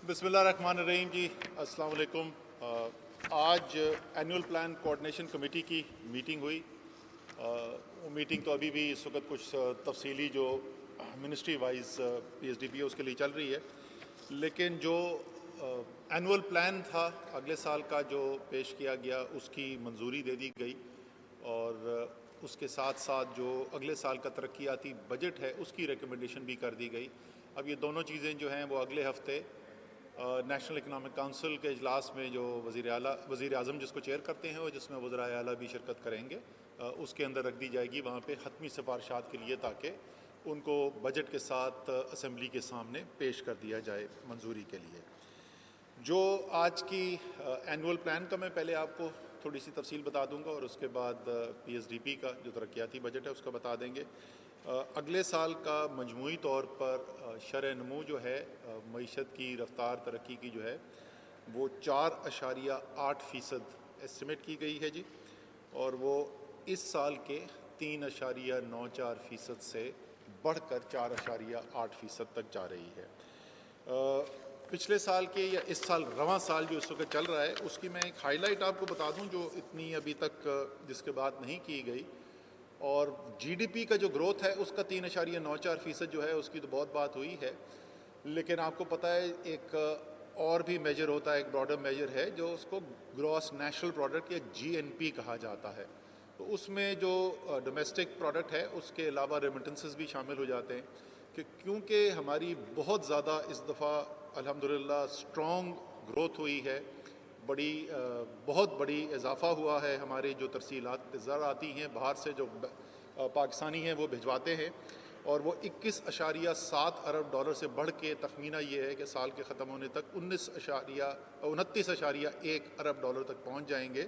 बिस्मिल्लाहिर्रहमानिर्रहीम जी, अस्सलाम वालेकुम। आज एनुअल प्लान कोऑर्डिनेशन कमेटी की मीटिंग हुई। वो मीटिंग तो अभी भी इस वक्त कुछ तफसीली जो मिनिस्ट्री वाइज PSDP है उसके लिए चल रही है, लेकिन जो एनुअल प्लान था अगले साल का जो पेश किया गया उसकी मंजूरी दे दी गई और उसके साथ साथ जो अगले साल का तरक्याती बजट है उसकी रिकमेंडेशन भी कर दी गई। अब ये दोनों चीज़ें जो हैं वो अगले हफ्ते नेशनल इकनॉमिक काउंसिल के इजलास में जो वज़ीर आज़म जिसको चेयर करते हैं और जिसमें वज़राए आला भी शिरकत करेंगे, उसके अंदर रख दी जाएगी वहाँ पे हतमी सिफारिशात के लिए, ताकि उनको बजट के साथ असम्बली के सामने पेश कर दिया जाए मंजूरी के लिए। जो आज की एनुअल प्लान का मैं पहले आपको थोड़ी सी तफसील बता दूंगा और उसके बाद PSDP का जो तरक्याती बजट है उसका बता देंगे। अगले साल का मजमूई तौर पर शरह नमू जो है मईशत की रफ्तार तरक्की की जो है वो 4.8% एस्टिमेट की गई है जी, और वो इस साल के 3.94% से बढ़कर 4.8% तक जा रही है। पिछले साल के या इस साल रवां साल जो इस वक्त चल रहा है उसकी मैं एक हाईलाइट आपको बता दूं जो इतनी अभी तक जिसके बात नहीं की गई। और GDP का जो ग्रोथ है उसका 3.94% जो है उसकी तो बहुत बात हुई है, लेकिन आपको पता है एक और भी मेजर होता है, एक ब्रॉडर मेजर है जो उसको ग्रॉस नेशनल प्रोडक्ट या GNP कहा जाता है। तो उसमें जो डोमेस्टिक प्रोडक्ट है उसके अलावा रेमिटेंसेस भी शामिल हो जाते हैं कि क्योंकि हमारी बहुत ज़्यादा इस दफ़ा अल्हम्दुलिल्लाह स्ट्रॉन्ग ग्रोथ हुई है, बहुत बड़ी इजाफा हुआ है। हमारी जो तरसीलात ज़र आती हैं बाहर से जो पाकिस्तानी हैं वो भिजवाते हैं, और वो 21.7 अरब डॉलर से बढ़ के तखमीना ये है कि साल के ख़त्म होने तक 29.1 अरब डॉलर तक पहुँच जाएंगे।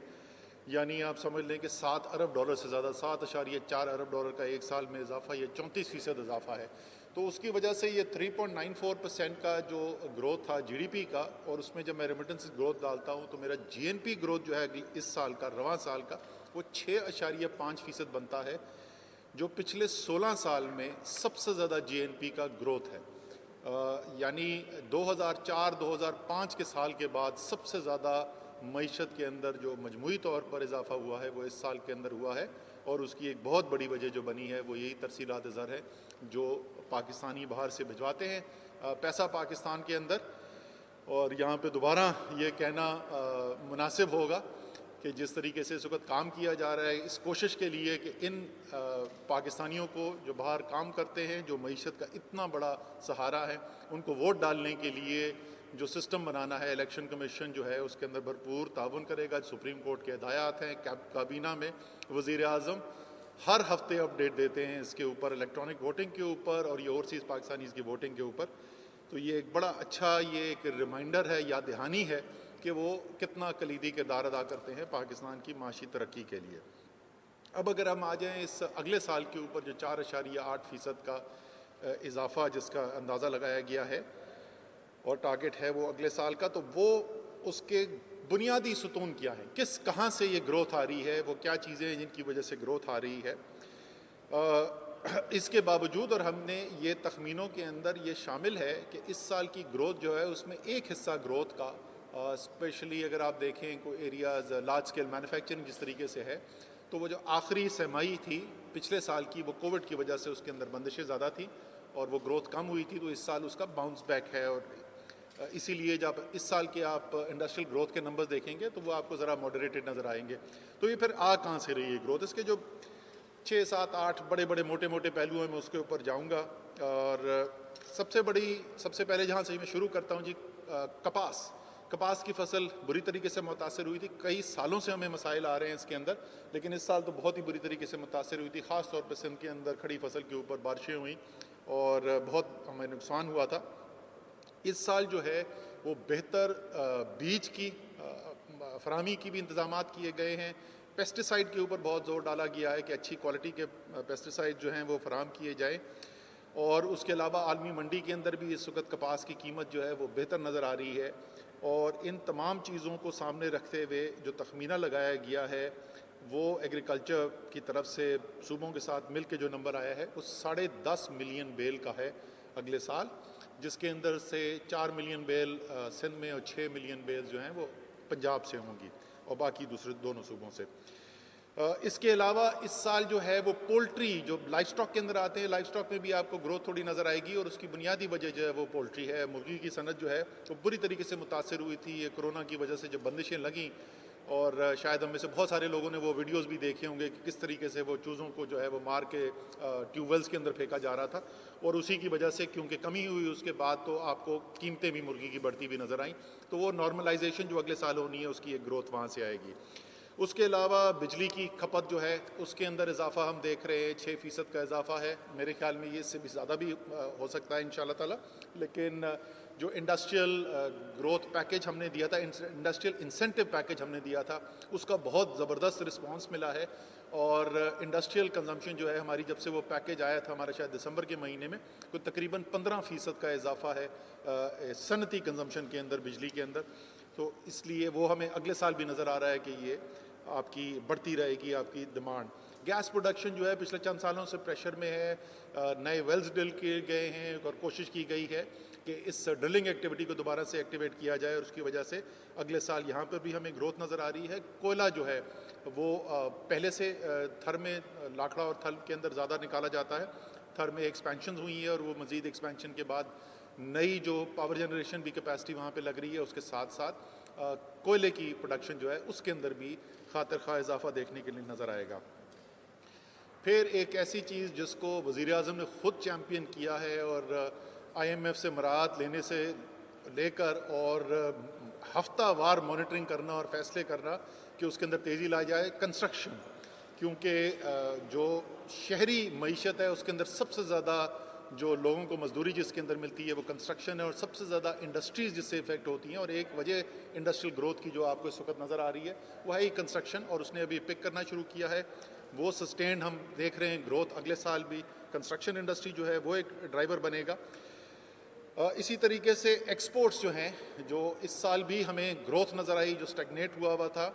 यानी आप समझ लें कि 7 अरब डॉलर से ज़्यादा, 7.4 अरब डॉलर का एक साल में इजाफा, ये 34% इजाफा है। तो उसकी वजह से ये 3.94% का जो ग्रोथ था GDP का, और उसमें जब मैं रेमिटेंस ग्रोथ डालता हूँ तो मेरा GNP ग्रोथ जो है इस साल का, रवां साल का, वो 6.5% बनता है, जो पिछले 16 साल में सबसे ज़्यादा GNP का ग्रोथ है। यानी 2004-2005 के साल के बाद सबसे ज़्यादा मईशत के अंदर जो मजमूई तौर पर इजाफा हुआ है वो इस साल के अंदर हुआ है, और उसकी एक बहुत बड़ी वजह जो बनी है वो यही तरसीलात ज़र है जो पाकिस्तानी बाहर से भिजवाते हैं पैसा पाकिस्तान के अंदर। और यहाँ पे दोबारा ये कहना मुनासिब होगा कि जिस तरीके से इस वक्त काम किया जा रहा है इस कोशिश के लिए कि इन पाकिस्तानियों को जो बाहर काम करते हैं, जो मईशत का इतना बड़ा सहारा है, उनको वोट डालने के लिए जो सिस्टम बनाना है, इलेक्शन कमीशन जो है उसके अंदर भरपूर ताउन करेगा। सुप्रीम कोर्ट के हिदायत हैं, काबीना में वज़ीर आज़म हर हफ्ते अपडेट देते हैं इसके ऊपर, इलेक्ट्रॉनिक वोटिंग के ऊपर और ये ओवरसीज़ पाकिस्तानीज़ की वोटिंग के ऊपर। तो ये एक बड़ा अच्छा ये एक रिमाइंडर है, याद दहानी है कि वो कितना कलीदी किरदार अदा करते हैं पाकिस्तान की माशी तरक्की के लिए। अब अगर हम आ जाएँ इस अगले साल के ऊपर जो 4.8% का इजाफा जिसका अंदाज़ा लगाया गया है और टारगेट है वो अगले साल का, तो वो उसके बुनियादी सुतून क्या हैं, कहाँ से ये ग्रोथ आ रही है, वो क्या चीज़ें हैं जिनकी वजह से ग्रोथ आ रही है। इसके बावजूद, और हमने ये तखमीनों के अंदर ये शामिल है कि इस साल की ग्रोथ जो है उसमें एक हिस्सा ग्रोथ का स्पेशली अगर आप देखें कोई एरियाज़ लार्ज स्केल मैन्युफैक्चरिंग जिस तरीके से है, तो वो जो आखिरी सहमाई थी पिछले साल की वो कोविड की वजह से उसके अंदर बंदिशें ज़्यादा थी और वो ग्रोथ कम हुई थी, तो इस साल उसका बाउंस बैक है। और इसीलिए जब इस साल के आप इंडस्ट्रियल ग्रोथ के नंबर्स देखेंगे तो वो आपको ज़रा मॉडरेटेड नज़र आएंगे। तो ये फिर कहाँ से रही है ग्रोथ, इसके जो 6, 7, 8 बड़े बड़े मोटे मोटे पहलू हैं मैं उसके ऊपर जाऊंगा। और सबसे पहले जहाँ से मैं शुरू करता हूँ जी, कपास की फसल बुरी तरीके से मुतासर हुई थी। कई सालों से हमें मसाइल आ रहे हैं इसके अंदर, लेकिन इस साल तो बहुत ही बुरी तरीके से मुतासर हुई थी। ख़ास तौर पर सिंध के अंदर खड़ी फसल के ऊपर बारिशें हुई और बहुत हमें नुकसान हुआ था। इस साल जो है वो बेहतर बीज की फराहमी की भी इंतज़ाम किए गए हैं। पेस्टिसाइड के ऊपर बहुत ज़ोर डाला गया है कि अच्छी क्वालिटी के पेस्टिसाइड जो हैं वो फराहम किए जाएँ। और उसके अलावा आलमी मंडी के अंदर भी इस वक्त कपास की कीमत जो है वो बेहतर नज़र आ रही है। और इन तमाम चीज़ों को सामने रखते हुए जो तखमीना लगाया गया है वो एग्रीकल्चर की तरफ से सूबों के साथ मिल के जो नंबर आया है वो 10.5 मिलियन बेल का है अगले साल, जिसके अंदर से 4 मिलियन बेल सिंध में और 6 मिलियन बेल जो हैं वो पंजाब से होंगी और बाकी दूसरे दोनों सूबों से। इसके अलावा इस साल जो है वो पोल्ट्री जो लाइफ स्टॉक के अंदर आते हैं, लाइफ स्टॉक में भी आपको ग्रोथ थोड़ी नज़र आएगी और उसकी बुनियादी वजह जो है वो पोल्ट्री है। मुर्गी की सनत जो है वो बुरी तरीके से मुतासर हुई थी ये कोरोना की वजह से, जब बंदिशें लगीं, और शायद हम में से बहुत सारे लोगों ने वो वीडियोस भी देखे होंगे कि किस तरीके से वो चूज़ों को जो है वो मार के ट्यूबवेल्स के अंदर फेंका जा रहा था, और उसी की वजह से क्योंकि कमी हुई उसके बाद तो आपको कीमतें भी मुर्गी की बढ़ती हुई नज़र आई। तो वो नॉर्मलाइजेशन जो अगले साल होनी है उसकी एक ग्रोथ वहाँ से आएगी। उसके अलावा बिजली की खपत जो है उसके अंदर इजाफा हम देख रहे हैं, 6% का इजाफा है। मेरे ख्याल में ये इससे भी ज़्यादा भी हो सकता है इंशाल्लाह ताला। लेकिन जो इंडस्ट्रियल ग्रोथ पैकेज हमने दिया था, इंडस्ट्रियल इंसेंटिव पैकेज हमने दिया था, उसका बहुत ज़बरदस्त रिस्पांस मिला है। और इंडस्ट्रियल कंजम्पशन जो है हमारी, जब से वो पैकेज आया था हमारा शायद दिसंबर के महीने में, तो तकरीबन 15% का इजाफा है सनती कंजम्पशन के अंदर, बिजली के अंदर। तो इसलिए वो हमें अगले साल भी नज़र आ रहा है कि ये आपकी बढ़ती रहेगी आपकी डिमांड। गैस प्रोडक्शन जो है पिछले चंद सालों से प्रेशर में है, नए वेल्स ड्रिल किए गए हैं और कोशिश की गई है कि इस ड्रिलिंग एक्टिविटी को दोबारा से एक्टिवेट किया जाए, और उसकी वजह से अगले साल यहाँ पर भी हमें ग्रोथ नज़र आ रही है। कोयला जो है वो पहले से थर में लाखड़ा और थल के अंदर ज़्यादा निकाला जाता है। थर में एक्सपेंशन हुई है और वो मज़ीद एक्सपेंशन के बाद नई जो पावर जनरेशन भी कैपेसिटी वहाँ पे लग रही है, उसके साथ साथ कोयले की प्रोडक्शन जो है उसके अंदर भी खातिर खा इजाफा देखने के लिए नज़र आएगा। फिर एक ऐसी चीज़ जिसको वज़ीर आज़म ने ख़ुद चैम्पियन किया है और IMF से मराहत लेने से लेकर और हफ्तावार मॉनिटरिंग करना और फैसले करना कि उसके अंदर तेज़ी लाई जाए, कंस्ट्रक्शन। क्योंकि जो शहरी मईशत है उसके अंदर सबसे ज़्यादा जो लोगों को मजदूरी जिसके अंदर मिलती है वो कंस्ट्रक्शन है, और सबसे ज़्यादा इंडस्ट्रीज़ जिससे इफेक्ट होती हैं। और एक वजह इंडस्ट्रियल ग्रोथ की जो आपको इस वक्त नज़र आ रही है वो है ही कंस्ट्रक्शन, और उसने अभी पिक करना शुरू किया है। वो सस्टेन हम देख रहे हैं ग्रोथ, अगले साल भी कंस्ट्रक्शन इंडस्ट्री जो है वो एक ड्राइवर बनेगा। इसी तरीके से एक्सपोर्ट्स जो हैं, जो इस साल भी हमें ग्रोथ नज़र आई, जो स्टैग्नेट हुआ था,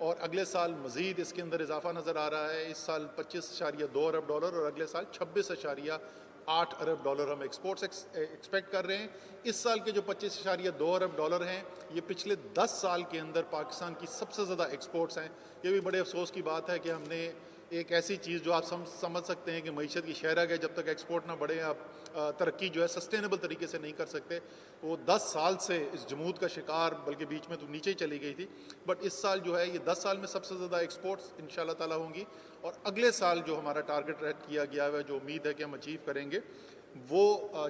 और अगले साल मज़ीद इसके अंदर इजाफा नज़र आ रहा है। इस साल 25.2 अरब डॉलर और अगले साल 26.8 अरब डॉलर हम एक्सपोर्ट्स एक्सपेक्ट कर रहे हैं। इस साल के जो 25.2 अरब डॉलर हैं ये पिछले 10 साल के अंदर पाकिस्तान की सबसे ज़्यादा एक्सपोर्ट्स हैं। ये भी बड़े अफसोस की बात है कि हमने एक ऐसी चीज़ जो आप समझ सकते हैं कि मईशत की शहरग है, जब तक एक्सपोर्ट ना बढ़े आप तरक्की जो है सस्टेनेबल तरीके से नहीं कर सकते। वो 10 साल से इस जमूद का शिकार, बल्कि बीच में तो नीचे ही चली गई थी, बट इस साल जो है ये 10 साल में सबसे ज़्यादा एक्सपोर्ट्स इंशाल्लाह ताला होंगी। और अगले साल जो हमारा टारगेट रेट किया गया है, जो उम्मीद है कि हम अचीव करेंगे, वो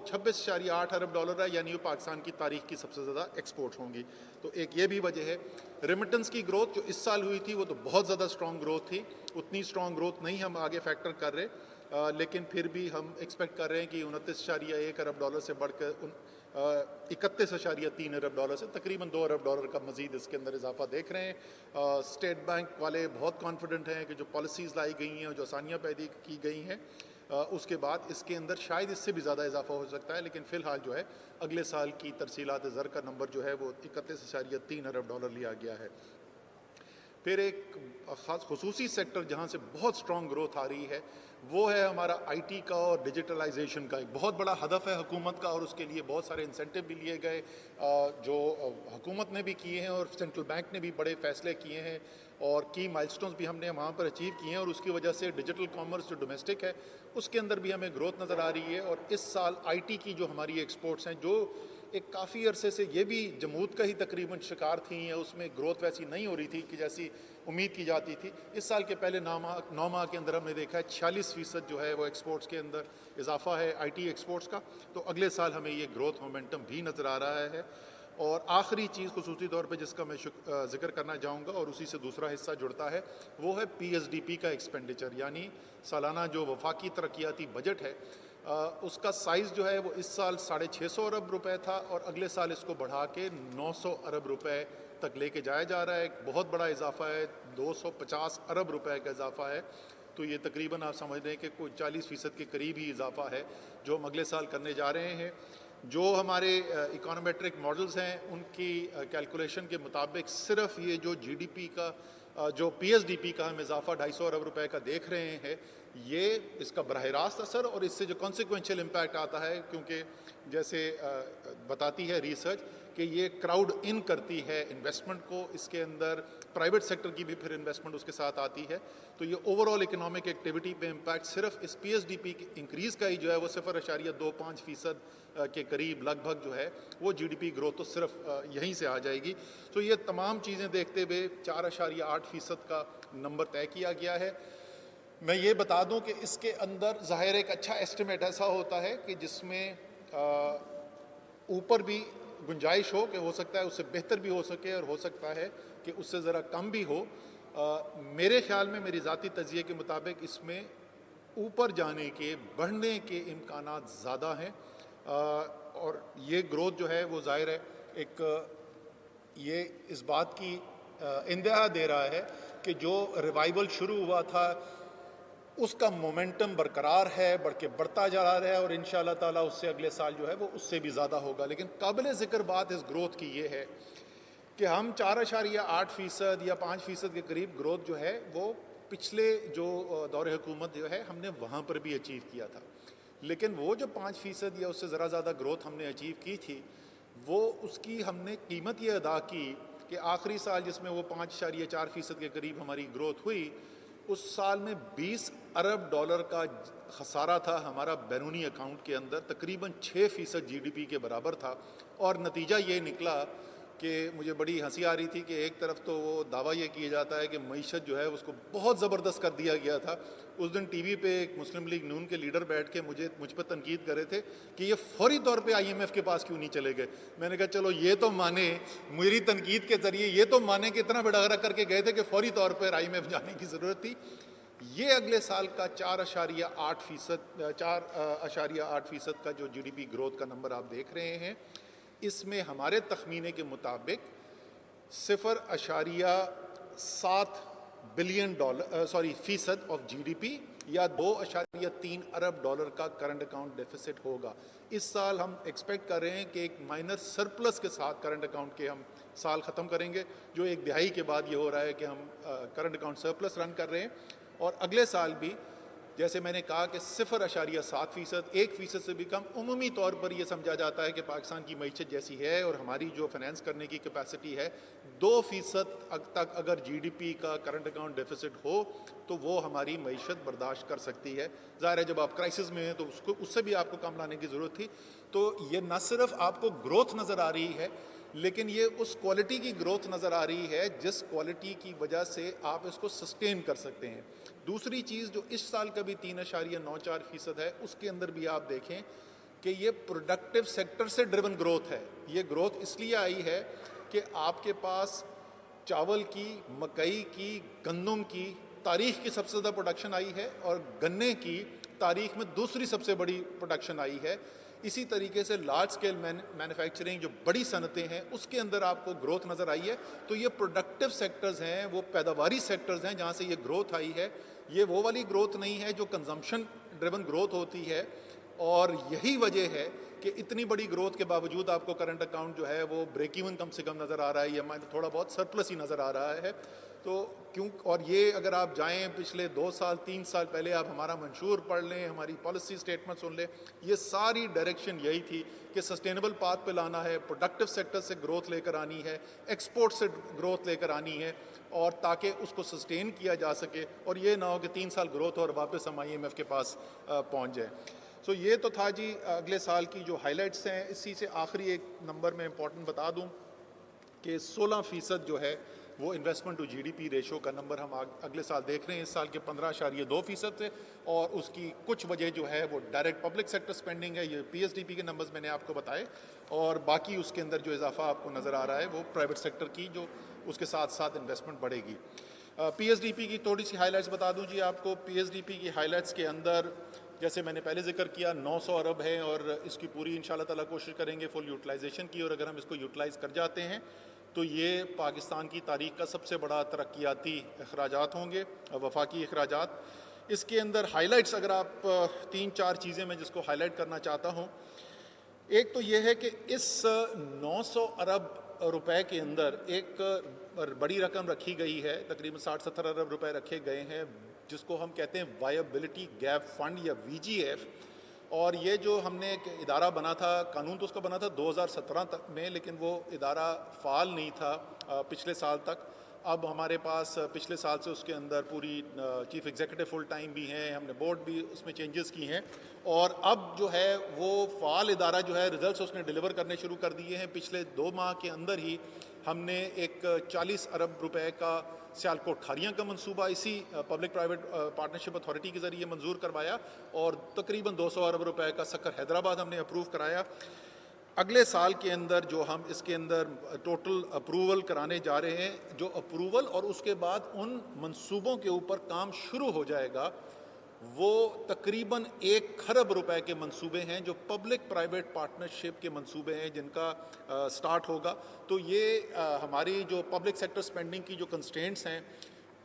26.8 अरब डॉलर है, यानी वो पाकिस्तान की तारीख की सबसे ज़्यादा एक्सपोर्ट होंगी। तो एक ये भी वजह है। रेमिटेंस की ग्रोथ जो इस साल हुई थी वो तो बहुत ज़्यादा स्ट्रॉन्ग ग्रोथ थी, उतनी स्ट्रॉन्ग ग्रोथ नहीं हम आगे फैक्टर कर रहे, लेकिन फिर भी हम एक्सपेक्ट कर रहे हैं कि 29.1 अरब डॉलर से बढ़कर 31.3 अरब डॉलर से तकरीबन 2 अरब डॉलर का मजीद इसके अंदर इजाफा देख रहे हैं। स्टेट बैंक वाले बहुत कॉन्फिडेंट हैं कि जो पॉलिसीज़ लाई गई हैं और जो आसानियाँ पैदा की गई हैं, उसके बाद इसके अंदर शायद इससे भी ज़्यादा इजाफा हो सकता है। लेकिन फ़िलहाल जो है अगले साल की तरसीलात ज़र का नंबर जो है वो 31.3 अरब डॉलर लिया गया है। फिर एक ख़ास खुसूसी सेक्टर जहाँ से बहुत स्ट्रॉन्ग ग्रोथ आ रही है वो है हमारा IT का और डिजिटलाइजेशन का। एक बहुत बड़ा हदफ है हुकूमत का, और उसके लिए बहुत सारे इंसेंटिव भी लिए गए जो हुकूमत ने भी किए हैं और सेंट्रल बैंक ने भी बड़े फैसले किए हैं, और की माइलस्टोन्स भी हमने वहाँ पर अचीव किए हैं। और उसकी वजह से डिजिटल कॉमर्स जो डोमेस्टिक है उसके अंदर भी हमें ग्रोथ नज़र आ रही है। और इस साल IT की जो हमारी एक्सपोर्ट्स हैं, जो एक काफ़ी अरसे से ये भी जमूद का ही तकरीबन शिकार थी, या उसमें ग्रोथ वैसी नहीं हो रही थी कि जैसी उम्मीद की जाती थी, इस साल के पहले 9 माह के अंदर हमने देखा है 46% जो है वो एक्सपोर्ट्स के अंदर इजाफा है IT एक्सपोर्ट्स का। तो अगले साल हमें ये ग्रोथ मोमेंटम भी नज़र आ रहा है। और आखिरी चीज़ खुसूसी तौर पे जिसका मैं जिक्र करना चाहूँगा और उसी से दूसरा हिस्सा जुड़ता है, वो है PSDP का एक्सपेंडिचर, यानी सालाना जो वफाकी तरक्याती बजट है, उसका साइज़ जो है वो इस साल 650 अरब रुपए था, और अगले साल इसको बढ़ा के 900 अरब रुपए तक लेके जाया जा रहा है। एक बहुत बड़ा इजाफा है, 250 अरब रुपए का इजाफा है। तो ये तकरीबन आप समझ लें कि कोई 40% के करीब ही इजाफा है जो हम अगले साल करने जा रहे हैं। जो हमारे इकोनोमेट्रिक मॉडल्स हैं उनकी कैलकुलेशन के मुताबिक सिर्फ ये जो GDP का जो पीएसडीपी का हम इजाफा 250 अरब रुपए का देख रहे हैं, ये इसका बराह रास्त असर और इससे जो कॉन्सिक्वेंशियल इम्पैक्ट आता है, क्योंकि जैसे बताती है रिसर्च कि ये क्राउड इन करती है इन्वेस्टमेंट को, इसके अंदर प्राइवेट सेक्टर की भी फिर इन्वेस्टमेंट उसके साथ आती है, तो ये ओवरऑल इकोनॉमिक एक्टिविटी पे इम्पैक्ट सिर्फ इस पीएसडीपी की इंक्रीज़ का ही जो है वो 0.25% के करीब लगभग जो है वो जीडीपी ग्रोथ तो सिर्फ यहीं से आ जाएगी। तो ये तमाम चीज़ें देखते हुए 4.8% का नंबर तय किया गया है। मैं ये बता दूं कि इसके अंदर ज़ाहिर एक अच्छा एस्टिमेट ऐसा होता है कि जिसमें ऊपर भी गुंजाइश हो सकता है उससे बेहतर भी हो सके और हो सकता है कि उससे ज़रा कम भी हो। मेरे ख्याल में, मेरी ज़ाती तज़िये के मुताबिक इसमें ऊपर जाने के, बढ़ने के इम्कानात ज़्यादा हैं और ये ग्रोथ जो है वो ज़ाहिर है एक ये इस बात की इंदिहा दे रहा है कि जो रिवाइवल शुरू हुआ था उसका मोमेंटम बरकरार है, बढ़ता जा रहा है और इंशाअल्लाह ताला उससे अगले साल जो है वो उससे भी ज़्यादा होगा। लेकिन काबिल ज़िक्र बात इस ग्रोथ की ये है कि हम 4.8% या 5% के करीब ग्रोथ जो है वो पिछले जो दौरे हुकूमत जो है हमने वहाँ पर भी अचीव किया था। लेकिन वो जो 5% या उससे ज़रा ज़्यादा ग्रोथ हमने अचीव की थी, वो उसकी हमने कीमत ये अदा की कि आखिरी साल जिसमें वो 5.4% के करीब हमारी ग्रोथ हुई, उस साल में 20 अरब डॉलर का खसारा था हमारा बैरूनी अकाउंट के अंदर, तकरीबन 6% जीडीपी के बराबर था। और नतीजा ये निकला कि मुझे बड़ी हंसी आ रही थी कि एक तरफ तो वो दावा ये किया जाता है कि मईशत जो है उसको बहुत ज़बरदस्त कर दिया गया था। उस दिन टीवी पे एक मुस्लिम लीग नून के लीडर बैठ के मुझ पर तनकीद कर रहे थे कि ये फौरी तौर पे आईएमएफ के पास क्यों नहीं चले गए। मैंने कहा चलो ये तो माने, मेरी तनकीद के ज़रिए ये तो माने कि इतना बेड़ागरा करके गए थे कि फौरी तौर पर आईएमएफ जाने की ज़रूरत थी। ये अगले साल का 4.8% का जो जीडीपी ग्रोथ का नंबर आप देख रहे हैं, इसमें हमारे तखमीने के मुताबिक 0.7 बिलियन फीसद ऑफ जीडीपी या 2.3 अरब डॉलर का करंट अकाउंट डेफिसिट होगा। इस साल हम एक्सपेक्ट कर रहे हैं कि एक माइनर सरप्लस के साथ करंट अकाउंट के हम साल ख़त्म करेंगे, जो एक दिहाई के बाद ये हो रहा है कि हम करंट अकाउंट सरप्लस रन कर रहे हैं। और अगले साल भी जैसे मैंने कहा कि 0.7%, 1% से भी कम, उमूमी तौर पर यह समझा जाता है कि पाकिस्तान की मईशत जैसी है और हमारी जो फाइनेंस करने की कैपेसिटी है, 2% तक अगर जीडीपी का करंट अकाउंट डेफिसिट हो तो वो हमारी मईशत बर्दाश्त कर सकती है। ज़ाहिर है जब आप क्राइसिस में हैं तो उससे भी आपको कम लाने की ज़रूरत थी। तो ये न सिर्फ आपको ग्रोथ नज़र आ रही है, लेकिन ये उस क्वालिटी की ग्रोथ नज़र आ रही है जिस क्वालिटी की वजह से आप इसको सस्टेन कर सकते हैं। दूसरी चीज़ जो इस साल का भी 3.94% है, उसके अंदर भी आप देखें कि ये प्रोडक्टिव सेक्टर से ड्रिवन ग्रोथ है। ये ग्रोथ इसलिए आई है कि आपके पास चावल की, मकई की, गंदम की तारीख की सबसे ज़्यादा प्रोडक्शन आई है और गन्ने की तारीख में दूसरी सबसे बड़ी प्रोडक्शन आई है। इसी तरीके से लार्ज स्केल मैन्युफैक्चरिंग जो बड़ी सनतें हैं उसके अंदर आपको ग्रोथ नज़र आई है। तो ये प्रोडक्टिव सेक्टर्स हैं, वो पैदावारी सेक्टर्स हैं जहाँ से ये ग्रोथ आई है। ये वो वाली ग्रोथ नहीं है जो कंजम्पशन ड्रिवन ग्रोथ होती है। और यही वजह है कि इतनी बड़ी ग्रोथ के बावजूद आपको करंट अकाउंट जो है वो ब्रेक इवन कम से कम नज़र आ रहा है, या थोड़ा बहुत सरप्लस ही नज़र आ रहा है। तो और ये अगर आप जाएं पिछले 2 साल 3 साल पहले आप हमारा मंशूर पढ़ लें, हमारी पॉलिसी स्टेटमेंट सुन लें, ये सारी डायरेक्शन यही थी कि सस्टेनेबल पाथ पे लाना है, प्रोडक्टिव सेक्टर से ग्रोथ लेकर आनी है, एक्सपोर्ट से ग्रोथ लेकर आनी है, और ताकि उसको सस्टेन किया जा सके और ये ना हो कि 3 साल ग्रोथ और वापस हम IMF के पास पहुँच जाए। सो ये तो था जी अगले साल की जो हाइलाइट्स हैं। इसी से आखिरी एक नंबर में इम्पोर्टेंट बता दूँ कि 16% जो है वो इन्वेस्टमेंट टू जीडीपी रेशो का नंबर हम अगले साल देख रहे हैं। इस साल के 15.2% थे और उसकी कुछ वजह जो है वो डायरेक्ट पब्लिक सेक्टर स्पेंडिंग है। ये पीएसडीपी के नंबर्स मैंने आपको बताए, और बाकी उसके अंदर जो इजाफा आपको नज़र आ रहा है वो प्राइवेट सेक्टर की जो उसके साथ साथ इन्वेस्टमेंट बढ़ेगी। पीएसडीपी की थोड़ी सी हाईलाइट्स बता दूँ जी आपको। पीएसडीपी की हाईलाइट्स के अंदर जैसे मैंने पहले जिक्र किया 900 अरब है और इसकी पूरी इंशाल्लाह ताला कोशिश करेंगे फुल यूटिलाइजेशन की, और अगर हम इसको यूटिलाइज़ कर जाते हैं तो ये पाकिस्तान की तारीख का सबसे बड़ा तरक्याती अखराजात होंगे, वफाकी अखराजात। इसके अंदर हाइलाइट्स अगर आप 3-4 चीज़ें मैं जिसको हाईलाइट करना चाहता हूँ एक तो ये है कि इस 900 अरब रुपए के अंदर एक बड़ी रकम रखी गई है, तकरीबन 60-70 अरब रुपए रखे गए हैं, जिसको हम कहते हैं वायबिलिटी गैप फंड या वीजीएफ। और ये जो हमने एक इदारा बना था, कानून तो उसका बना था 2017 तक में, लेकिन वो इदारा फ़ाल नहीं था पिछले साल तक। अब हमारे पास पिछले साल से उसके अंदर पूरी चीफ एग्जीक्यूटिव फुल टाइम भी हैं, हमने बोर्ड भी उसमें चेंजेस की हैं, और अब जो है वो फ़ाल इदारा जो है रिजल्ट्स उसने डिलीवर करने शुरू कर दिए हैं। पिछले 2 माह के अंदर ही हमने एक 40 अरब रुपए का सियालकोट खारियाँ का मंसूबा इसी पब्लिक प्राइवेट पार्टनरशिप अथॉरिटी के ज़रिए मंजूर करवाया, और तकरीबन 200 अरब रुपए का सक्कर हैदराबाद हमने अप्रूव कराया। अगले साल के अंदर जो हम इसके अंदर टोटल अप्रूवल कराने जा रहे हैं, जो अप्रूवल और उसके बाद उन मंसूबों के ऊपर काम शुरू हो जाएगा, वो तकरीबन 1 खरब रुपए के मंसूबे हैं, जो पब्लिक प्राइवेट पार्टनरशिप के मंसूबे हैं, जिनका स्टार्ट होगा। तो ये हमारी जो पब्लिक सेक्टर स्पेंडिंग की जो कंस्ट्रेंट्स हैं,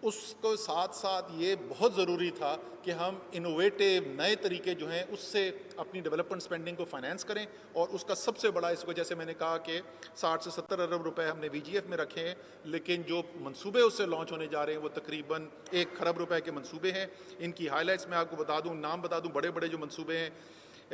उसको साथ साथ ये बहुत ज़रूरी था कि हम इनोवेटिव नए तरीके जो हैं उससे अपनी डेवलपमेंट स्पेंडिंग को फाइनेंस करें। और उसका सबसे बड़ा, इसको जैसे मैंने कहा कि 60 से 70 अरब रुपए हमने वीजीएफ में रखे हैं, लेकिन जो मंसूबे उससे लॉन्च होने जा रहे हैं वो तकरीबन 1 खरब रुपए के मंसूबे हैं। इनकी हाईलाइट्स मैं आपको बता दूं, नाम बता दूं, बड़े बड़े जो मंसूबे हैं,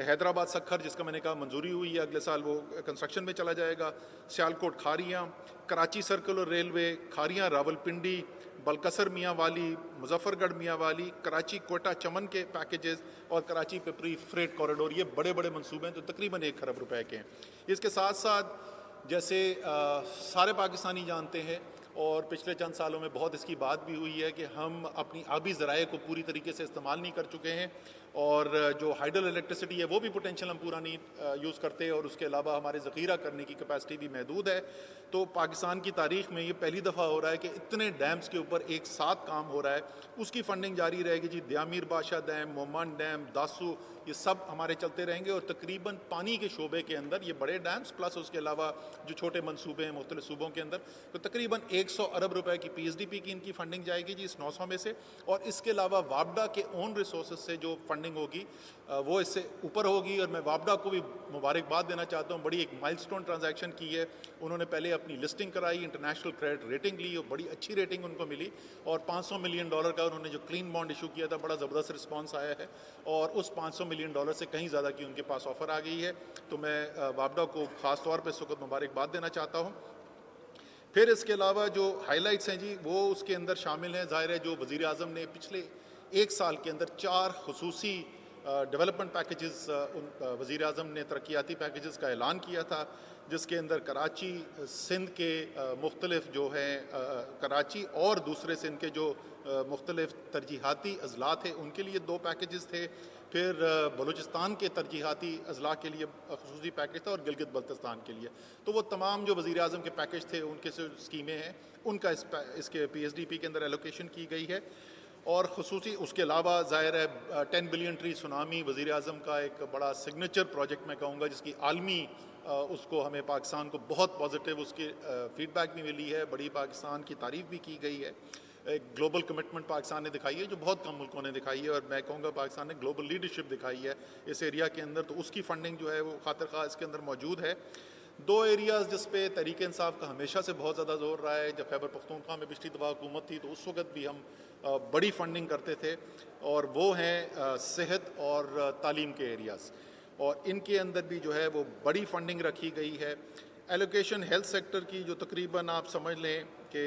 हैदराबाद सक्खर जिसका मैंने कहा मंजूरी हुई है, अगले साल वो कंस्ट्रक्शन में चला जाएगा। सियालकोट खारियाँ, कराची सर्कुलर रेलवे, खारियाँ रावलपिंडी, बलकसर मियाँ वाली, मुजफ्फरगढ़ मियाँ वाली, कराची कोटा चमन के पैकेजेस, और कराची पिपरी फ्रेट कॉरिडोर, ये बड़े बड़े मंसूबे हैं जो तकरीबन 1 खरब रुपए के हैं। इसके साथ साथ जैसे सारे पाकिस्तानी जानते हैं, और पिछले चंद सालों में बहुत इसकी बात भी हुई है कि हम अपनी आबी ज़राए को पूरी तरीके से इस्तेमाल नहीं कर चुके हैं, और जो हाइडल इलेक्ट्रिसिटी है वो भी पोटेंशियल हम पूरा नहीं यूज़ करते, और उसके अलावा हमारे ज़ख़ीरा करने की कैपेसिटी भी महदूद है। तो पाकिस्तान की तारीख़ में ये पहली दफ़ा हो रहा है कि इतने डैम्स के ऊपर एक साथ काम हो रहा है। उसकी फ़ंडिंग जारी रहेगी जी। दयामीर बादशाह डैम, मोमन डैम, दासू, ये सब हमारे चलते रहेंगे, और तकरीबन पानी के शोबे के अंदर ये बड़े डैम्स प्लस उसके अलावा जो छोटे मंसूबे हैं मुख्तलिफ सूबों के अंदर, तो तकरीबन 100 अरब रुपए की PSDP की इनकी फंडिंग जाएगी जी इस 900 में से। और इसके अलावा वापडा के ओन रिसोर्सेज से जो फंडिंग होगी वो इससे ऊपर होगी। और मैं वापडा को भी मुबारकबाद देना चाहता हूँ, बड़ी एक माइलस्टोन ट्रांजैक्शन की है उन्होंने। पहले अपनी लिस्टिंग कराई, इंटरनेशनल क्रेडिट रेटिंग ली, और बड़ी अच्छी रेटिंग उनको मिली, और $500 मिलियन का उन्होंने जो क्लीन बॉन्ड इशू किया था, बड़ा ज़बरदस्त रिस्पॉन्स आया है, और उस $500 मिलियन से कहीं ज़्यादा की उनके पास ऑफ़र आ गई है। तो मैं वापडा को ख़ास तौर पर इस वक्त मुबारकबाद देना चाहता हूँ। फिर इसके अलावा जो हाईलाइट्स हैं जी, वो उसके अंदर शामिल हैं। ज़ाहिर है जो वज़ीर आज़म ने पिछले 1 साल के अंदर 4 खुसूसी डेवलपमेंट पैकेजेस, वज़ीर आज़म ने तरक्याती पैकेजेस का ऐलान किया था, जिसके अंदर कराची सिंध के मुख्तलिफ जो हैं कराची और दूसरे सिंध के जो मुख्तलिफ तरजीहाती अजला थे उनके लिए 2 पैकेजेस थे। फिर बलूचिस्तान के तरजीहाती अजला के लिए खुसूसी पैकेज था, और गिलगित बल्तिस्तान के लिए। तो वो तमाम जो वज़ीर आज़म के पैकेज थे, उनके जो स्कीमें हैं, उनका इसके PSDP के अंदर एलोकेशन की गई है। और खुसूसी उसके अलावा ज़ाहिर है 10 बिलियन ट्री सुनामी वज़ीर आज़म का एक बड़ा सिग्नेचर प्रोजेक्ट मैं कहूँगा, जिसकी आलमी उसको हमें पाकिस्तान को बहुत पॉजिटिव उसकी फ़ीडबैक भी मिली है, बड़ी पाकिस्तान की तारीफ़ भी की गई है। एक ग्लोबल कमिटमेंट पाकिस्तान ने दिखाई है जो बहुत कम मुल्कों ने दिखाई है, और मैं कहूँगा पाकिस्तान ने ग्लोबल लीडरशिप दिखाई है इस एरिया के अंदर। तो उसकी फ़ंडिंग जो है वो खातिर खा इसके अंदर मौजूद है। 2 एरियाज़ जिस पे तहरीक इंसाफ का हमेशा से बहुत ज़्यादा जोर रहा है, जब खैबर पख्तूनख्वा में पिछली दफ़ा हुकूमत थी तो उस वक्त भी हम बड़ी फ़ंडिंग करते थे, और वो हैं सेहत और तालीम के एरियाज़, और इनके अंदर भी जो है वो बड़ी फ़ंडिंग रखी गई है। एलोकेशन हेल्थ सेक्टर की जो तकरीबन आप समझ लें कि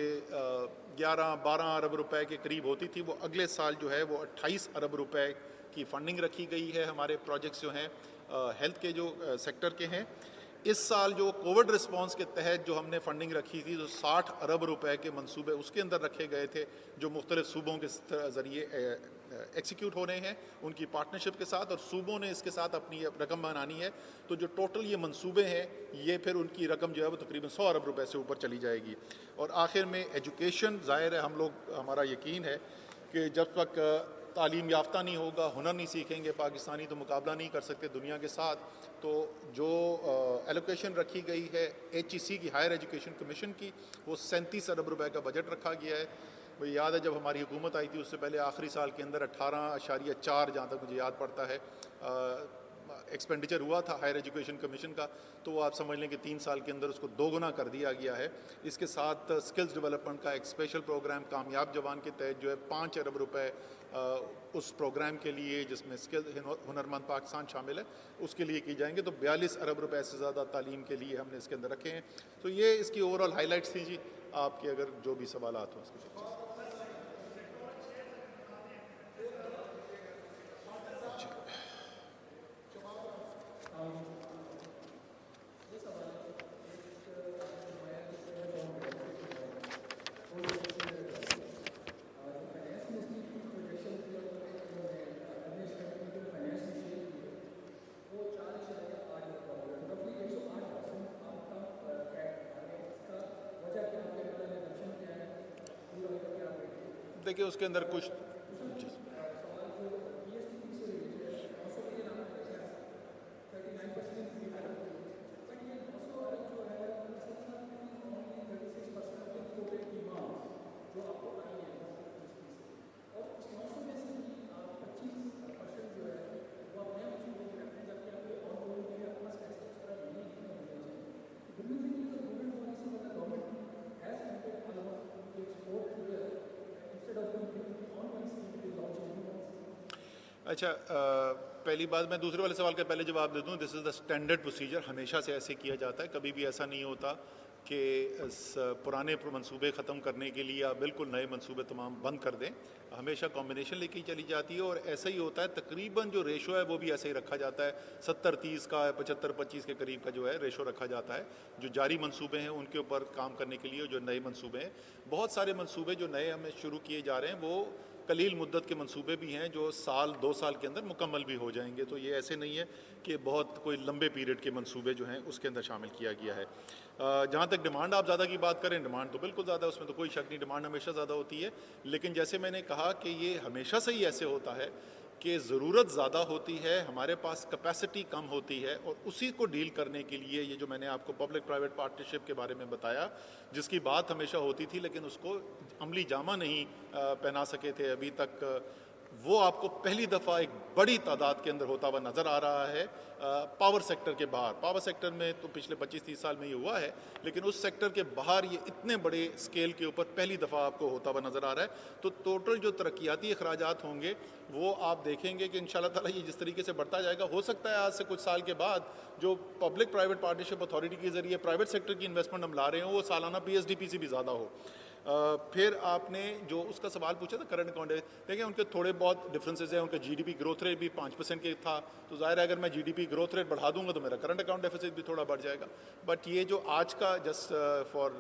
11-12 अरब रुपए के करीब होती थी, वो अगले साल जो है वो 28 अरब रुपए की फ़ंडिंग रखी गई है। हमारे प्रोजेक्ट्स जो हैं हेल्थ के जो सेक्टर के हैं, इस साल जो कोविड रिस्पांस के तहत जो हमने फंडिंग रखी थी, जो 60 अरब रुपए के मंसूबे उसके अंदर रखे गए थे, जो मुख्तलिफ सूबों के ज़रिए एक्सिक्यूट हो रहे हैं उनकी पार्टनरशिप के साथ, और सूबों ने इसके साथ अपनी रकम बनानी है। तो जो टोटल ये मंसूबे हैं, ये फिर उनकी रकम जो है वो तकरीबन 100 अरब रुपए से ऊपर चली जाएगी। और आखिर में एजुकेशन, ज़ाहिर है हम लोग, हमारा यकीन है कि जब तक तालीम याफ्ता नहीं होगा, हुनर नहीं सीखेंगे पाकिस्तानी, तो मुकाबला नहीं कर सकते दुनिया के साथ। तो जो एलोकेशन रखी गई है HEC की, हायर एजुकेशन कमीशन की, वो 37 अरब रुपए का बजट रखा गया है। वो याद है जब हमारी हुकूमत आई थी उससे पहले आखिरी साल के अंदर 18.4, जहाँ तक मुझे याद पड़ता है, एक्सपेंडिचर हुआ था हायर एजुकेशन कमीशन का, तो वो आप समझ लें कि 3 साल के अंदर उसको दोगुना कर दिया गया है। इसके साथ स्किल्स डेवलपमेंट का एक स्पेशल प्रोग्राम कामयाब जवान के तहत जो है 5 अरब रुपए उस प्रोग्राम के लिए, जिसमें स्किल हुनरमंद पाकिस्तान शामिल है, उसके लिए की जाएंगे। तो 42 अरब रुपए से ज़्यादा तालीम के लिए हमने इसके अंदर रखे हैं। तो ये इसकी ओवरऑल हाईलाइट्स थी जी। आपके अगर जो भी सवाल हो उसके देखिए उसके अंदर कुछ अच्छा, पहली बात मैं दूसरे वाले सवाल का पहले जवाब दे दूं। This is the standard procedure, हमेशा से ऐसे किया जाता है। कभी भी ऐसा नहीं होता कि पुराने मंसूबे ख़त्म करने के लिए आप बिल्कुल नए मंसूबे तमाम बंद कर दें। हमेशा कॉम्बिनेशन लेके चली जाती है और ऐसा ही होता है। तकरीबन जो रेशो है वो भी ऐसे ही रखा जाता है, 70-30 का, 75-25 के करीब का जो है रेशो रखा जाता है। जो जारी मंसूबे हैं उनके ऊपर काम करने के लिए, जो नए मंसूबे हैं, बहुत सारे मंसूबे जो नए हमें शुरू किए जा रहे हैं वो कलील मुद्दत के मंसूबे भी हैं जो साल 2 साल के अंदर मुकम्मल भी हो जाएंगे। तो ये ऐसे नहीं है कि बहुत कोई लंबे पीरियड के मंसूबे जो हैं उसके अंदर शामिल किया गया है। जहाँ तक डिमांड आप ज़्यादा की बात करें, डिमांड तो बिल्कुल ज़्यादा, उसमें तो कोई शक नहीं, डिमांड हमेशा ज़्यादा होती है। लेकिन जैसे मैंने कहा कि ये हमेशा से ही ऐसे होता है कि ज़रूरत ज़्यादा होती है, हमारे पास कैपेसिटी कम होती है, और उसी को डील करने के लिए ये जो मैंने आपको पब्लिक प्राइवेट पार्टनरशिप के बारे में बताया, जिसकी बात हमेशा होती थी लेकिन उसको अमली जामा नहीं पहना सके थे अभी तक, वो आपको पहली दफ़ा एक बड़ी तादाद के अंदर होता हुआ नज़र आ रहा है। पावर सेक्टर के बाहर, पावर सेक्टर में तो पिछले 25-30 साल में ये हुआ है, लेकिन उस सेक्टर के बाहर ये इतने बड़े स्केल के ऊपर पहली दफ़ा आपको होता हुआ नज़र आ रहा है। तो टोटल जो तरक्याती अखराजात होंगे वो आप देखेंगे कि इंशाल्लाह ताला ये जिस तरीके से बढ़ता जाएगा, हो सकता है आज से कुछ साल के बाद जो पब्लिक प्राइवेट पार्टनरशिप अथॉरिटी के ज़रिए प्राइवेट सेक्टर की इन्वेस्टमेंट हम ला रहे हो वो सालाना PSDP से भी ज़्यादा हो। फिर आपने जो उसका सवाल पूछा था करंट अकाउंट, देखिए उनके थोड़े बहुत डिफरेंसेस हैं। उनका GDP ग्रोथ रेट भी 5% के था, तो ज़ाहिर है अगर मैं GDP ग्रोथ रेट बढ़ा दूंगा तो मेरा करंट अकाउंट डेफिसिट भी थोड़ा बढ़ जाएगा। बट ये जो आज का जस्ट फॉर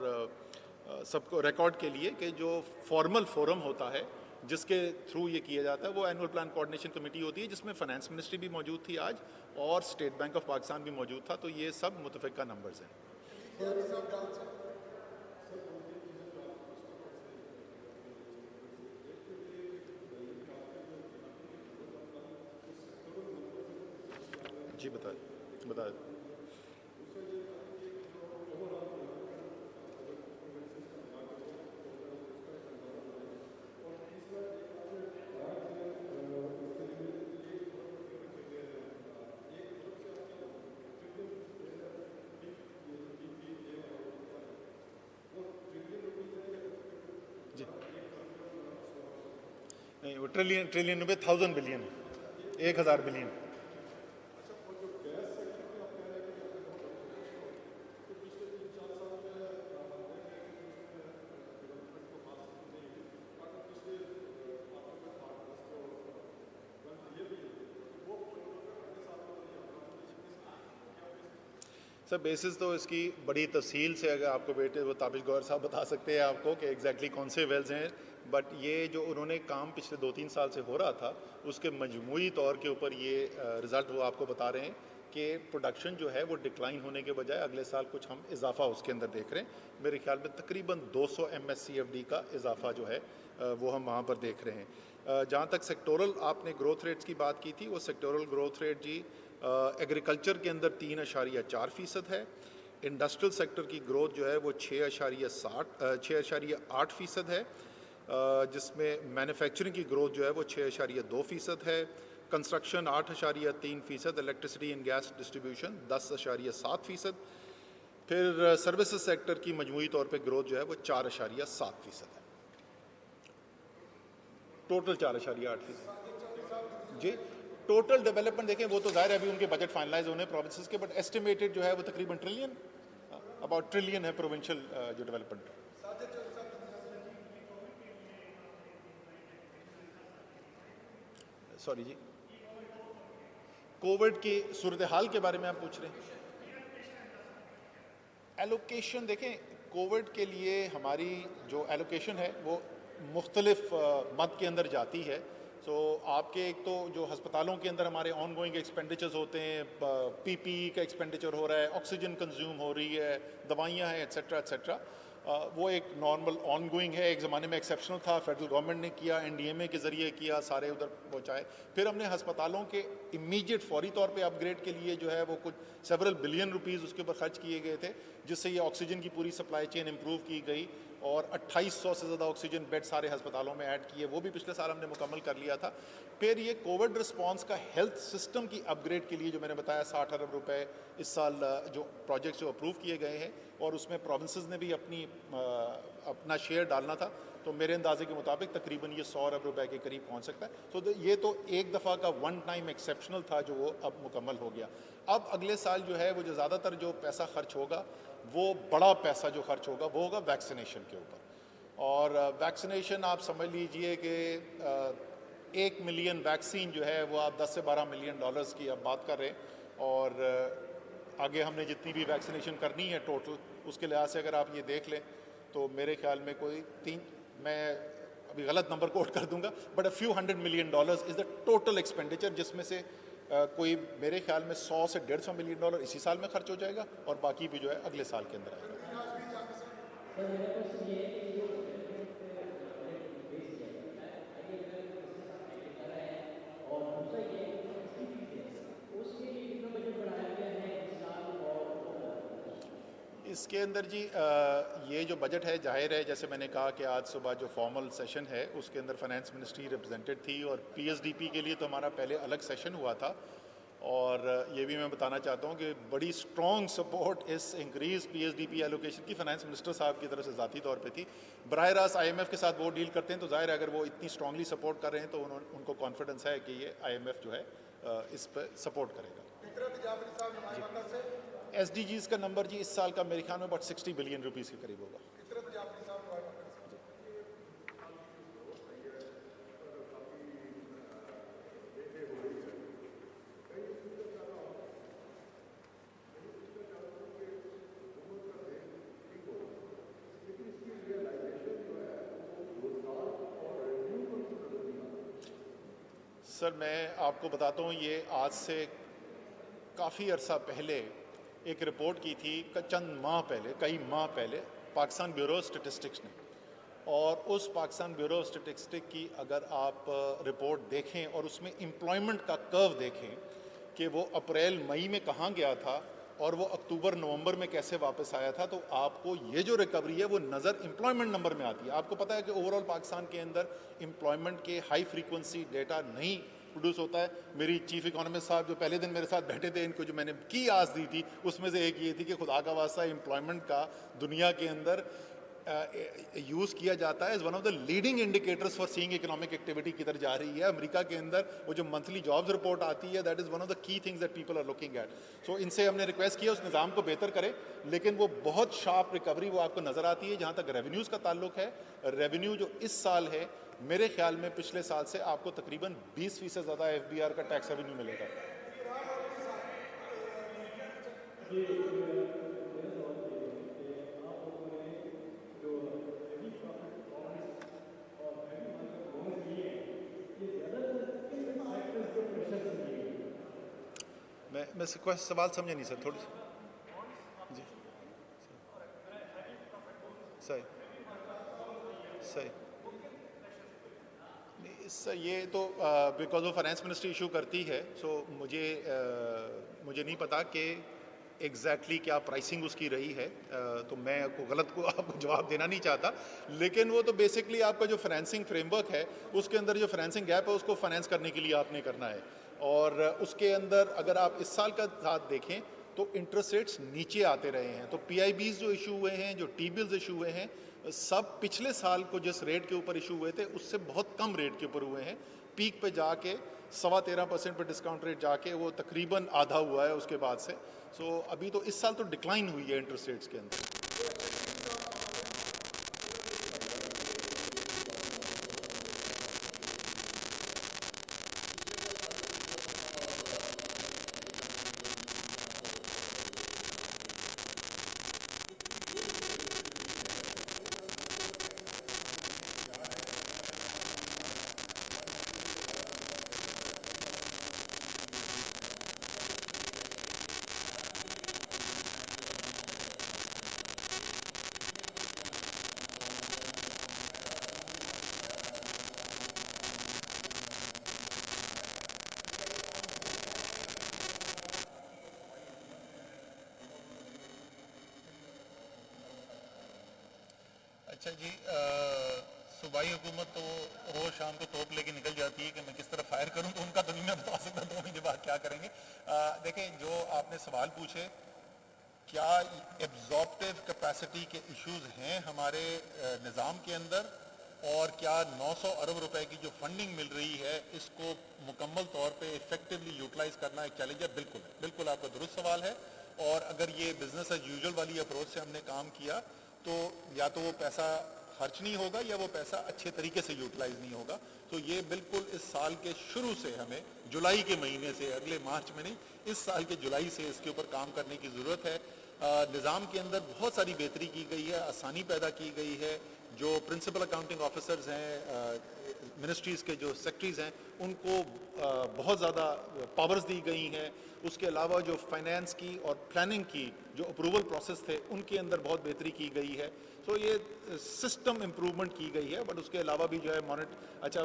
सबको रिकॉर्ड के लिए कि जो फॉर्मल फोरम होता है जिसके थ्रू ये किया जाता है वो एनुअल प्लान कोऑर्डिनेशन कमेटी होती है, जिसमें फाइनेंस मिनिस्ट्री भी मौजूद थी आज और स्टेट बैंक ऑफ पाकिस्तान भी मौजूद था। तो ये सब मुतफ़िका नंबर्स हैं। जी बता जी नहीं, वो ट्रिलियन रुपये 1000 बिलियन, 1000 बिलियन। सर बेसिस तो इसकी बड़ी तफसील से अगर आपको बेटे वो ताबिश गौर साहब बता सकते हैं आपको कि एग्जैक्टली कौन से वेल्स हैं। बट ये जो उन्होंने काम पिछले 2-3 साल से हो रहा था उसके मजमूई तौर के ऊपर ये रिज़ल्ट वो आपको बता रहे हैं कि प्रोडक्शन जो है वो डिक्लाइन होने के बजाय अगले साल कुछ हम इजाफा उसके अंदर देख रहे हैं। मेरे ख्याल में तकरीबन 200 MSCFD का इजाफा जो है वो हम वहाँ पर देख रहे हैं। जहाँ तक सेक्टोरल आपने ग्रोथ रेट्स की बात की थी, वो सेक्टोरल ग्रोथ रेट जी एग्रीकल्चर के अंदर 3.4% है। इंडस्ट्रियल सेक्टर की ग्रोथ जो है वो 6.8% है, जिसमें मैन्युफैक्चरिंग की ग्रोथ जो है वो 6.2% है। Construction 8.3%, electricity and gas distribution 10.7%, फिर सर्विसेज सेक्टर की मजमूई तौर पे ग्रोथ जो है वो 4.7% है, टोटल 4.8%। जी, टोटल डेवलपमेंट देखें वो तो जाहिर है अभी उनके बजट फाइनलाइज होने प्रोविंसेस के, बट एस्टिमेटेड जो है वो तकरीबन ट्रिलियन, अबाउट ट्रिलियन है प्रोविंशियल जो डेवलपमेंट। सॉरी जी, कोविड की सूरत हाल के बारे में आप पूछ रहे हैं? एलोकेशन देखें, कोविड के लिए हमारी जो एलोकेशन है वो मुख्तलिफ मद के अंदर जाती है। तो आपके एक तो जो हस्पतालों के अंदर हमारे ऑन गोइंग एक्सपेंडिचर्स होते हैं, पीपीई का एक्सपेंडिचर हो रहा है, ऑक्सीजन कंज्यूम हो रही है, दवाइयाँ हैं, एट्सेट्रा एट्सेट्रा, वो एक नॉर्मल ऑन गोइंग है। एक ज़माने में एक्सेप्शनल था, फेडरल गवर्नमेंट ने किया, एनडीएमए के ज़रिए किया, सारे उधर पहुँचाए। फिर हमने हस्पतालों के इमीडिएट फौरी तौर पे अपग्रेड के लिए जो है वो कुछ सेवरल बिलियन रुपीज़ उसके ऊपर खर्च किए गए थे, जिससे ये ऑक्सीजन की पूरी सप्लाई चेन इम्प्रूव की गई और 2800 से ज़्यादा ऑक्सीजन बेड सारे हस्पतालों में ऐड किए, वो भी पिछले साल हमने मुकम्मल कर लिया था। फिर ये कोविड रिस्पांस का हेल्थ सिस्टम की अपग्रेड के लिए जो मैंने बताया 60 अरब रुपए इस साल जो प्रोजेक्ट्स जो अप्रूव किए गए हैं, और उसमें प्रोविंसेस ने भी अपना शेयर डालना था, तो मेरे अंदाजे के मुताबिक तकरीबन ये 100 अरब रुपए के करीब पहुंच सकता है। तो ये तो एक दफ़ा का वन टाइम एक्सेप्शनल था जो वो अब मुकम्मल हो गया। अब अगले साल जो है वो जो ज़्यादातर जो पैसा खर्च होगा, वो बड़ा पैसा जो खर्च होगा वो होगा वैक्सीनेशन के ऊपर। और वैक्सीनेशन आप समझ लीजिए कि 1 मिलियन वैक्सीन जो है वो आप 10 से 12 मिलियन डॉलर्स की अब बात कर रहे हैं, और आगे हमने जितनी भी वैक्सीनेशन करनी है टोटल, उसके लिहाज से अगर आप ये देख लें तो मेरे ख्याल में कोई मैं अभी गलत नंबर कोट कर दूंगा, but a few $100 million is the total expenditure, जिसमें से कोई मेरे ख्याल में 100 से $150 मिलियन इसी साल में खर्च हो जाएगा और बाकी भी जो है अगले साल के अंदर आएगा। इसके अंदर जी ये जो बजट है, जाहिर है जैसे मैंने कहा कि आज सुबह जो फॉर्मल सेशन है उसके अंदर फाइनेंस मिनिस्ट्री रिप्रेजेंटेड थी, और पीएसडीपी के लिए तो हमारा पहले अलग सेशन हुआ था। और ये भी मैं बताना चाहता हूँ कि बड़ी स्ट्रॉन्ग सपोर्ट इस इंक्रीज पीएसडीपी एलोकेशन की फाइनेंस मिनिस्टर साहब की तरफ से ज़ाती तौर पे थी। बराह रास्त आईएमएफ के साथ वो डील करते हैं, तो जाहिर है अगर वो इतनी स्ट्रांगली सपोर्ट कर रहे हैं तो उनको कॉन्फिडेंस है कि ये आईएमएफ जो है इस पर सपोर्ट करेगा। एसडीजीज़ का नंबर जी इस साल का मेरे ख्याल में about 60 बिलियन रुपीज़ के करीब होगा। सर मैं आपको बताता हूँ, ये आज से काफ़ी अरसा पहले एक रिपोर्ट की थी, चंद माह पहले, कई माह पहले, पाकिस्तान ब्यूरो स्टैटिस्टिक्स ने, और उस पाकिस्तान ब्यूरो स्टैटिस्टिक्स की अगर आप रिपोर्ट देखें और उसमें एम्प्लॉयमेंट का कर्व देखें कि वो अप्रैल मई में कहाँ गया था और वो अक्टूबर नवंबर में कैसे वापस आया था, तो आपको ये जो रिकवरी है वो नज़र एम्प्लॉयमेंट नंबर में आती है। आपको पता है कि ओवरऑल पाकिस्तान के अंदर एम्प्लॉयमेंट के हाई फ्रीक्वेंसी डेटा नहीं प्रोड्यूस होता है। मेरी चीफ इकोनॉमिस्ट साहब जो पहले दिन मेरे साथ बैठे थे, इनको जो मैंने की आस दी थी उसमें से एक ये थी कि खुदा का वास्ता एम्प्लॉयमेंट का दुनिया के अंदर यूज़ किया जाता है as one of the leading indicators for seeing economic activity किधर जा रही है। अमेरिका के अंदर वो जो मंथली जॉब्स रिपोर्ट आती है, that is one of the key things that people are looking at. So इनसे हमने रिक्वेस्ट किया उस निज़ाम को बेहतर करें, लेकिन वो बहुत शार्प रिकवरी वो आपको नज़र आती है। जहाँ तक रेवेन्यूज़ का ताल्लुक है, रेवेन्यू जो इस साल है मेरे ख्याल में पिछले साल से आपको तकरीबन 20% ज़्यादा एफबीआर का टैक्स रेवेन्यू मिलेगा। मैं सवाल समझे नहीं सर, थोड़ी जी सही सही सर, ये तो बिकॉज वो फाइनेंस मिनिस्ट्री इशू करती है, सो मुझे नहीं पता कि एग्जैक्टली क्या प्राइसिंग उसकी रही है, तो मैं आपको आपको जवाब देना नहीं चाहता। लेकिन वो तो बेसिकली आपका जो फाइनेंसिंग फ्रेमवर्क है उसके अंदर जो फाइनेंसिंग गैप है उसको फाइनेंस करने के लिए आपने करना है। और उसके अंदर अगर आप इस साल का साथ देखें तो इंटरेस्ट रेट्स नीचे आते रहे हैं। तो PIBs जो इशू हुए हैं, जो T-bills इशू हुए हैं, सब पिछले साल को जिस रेट के ऊपर इशू हुए थे उससे बहुत कम रेट के ऊपर हुए हैं। पीक पे जाके 13.25% पर डिस्काउंट रेट जाके वो तकरीबन आधा हुआ है उसके बाद से। सो अभी तो इस साल तो डिक्लाइन हुई है इंटरेस्ट रेट्स के अंदर। अच्छा जी, सूबाई हुकूमत तो रोज़ शाम को तोप लेके निकल जाती है कि मैं किस तरह फायर करूं, तो उनका तो नहीं मैं बता सकता 2 महीने बाद क्या करेंगे। देखें, जो आपने सवाल पूछे, क्या एब्जॉर्प्टिव कैपेसिटी के इश्यूज हैं हमारे निज़ाम के अंदर, और क्या 900 अरब रुपए की जो फंडिंग मिल रही है इसको मुकम्मल तौर पे इफेक्टिवली यूटिलाइज करना एक चैलेंज है? बिल्कुल, बिल्कुल आपका दुरुस्त सवाल है। और अगर ये बिजनेस एज यूजुअल वाली अप्रोच से हमने काम किया तो या तो वो पैसा खर्च नहीं होगा या वो पैसा अच्छे तरीके से यूटिलाइज नहीं होगा। तो ये बिल्कुल इस साल के शुरू से, हमें जुलाई के महीने से, अगले मार्च में नहीं, इस साल के जुलाई से इसके ऊपर काम करने की ज़रूरत है। निज़ाम के अंदर बहुत सारी बेहतरी की गई है, आसानी पैदा की गई है। जो प्रिंसिपल अकाउंटिंग ऑफिसर्स हैं, मिनिस्ट्रीज़ के जो सेक्रेटरीज़ हैं, उनको बहुत ज़्यादा पावर्स दी गई हैं। उसके अलावा जो फाइनेंस की और प्लानिंग की जो अप्रूवल प्रोसेस थे उनके अंदर बहुत बेहतरी की गई है। सो ये सिस्टम इम्प्रूवमेंट की गई है। बट उसके अलावा भी जो है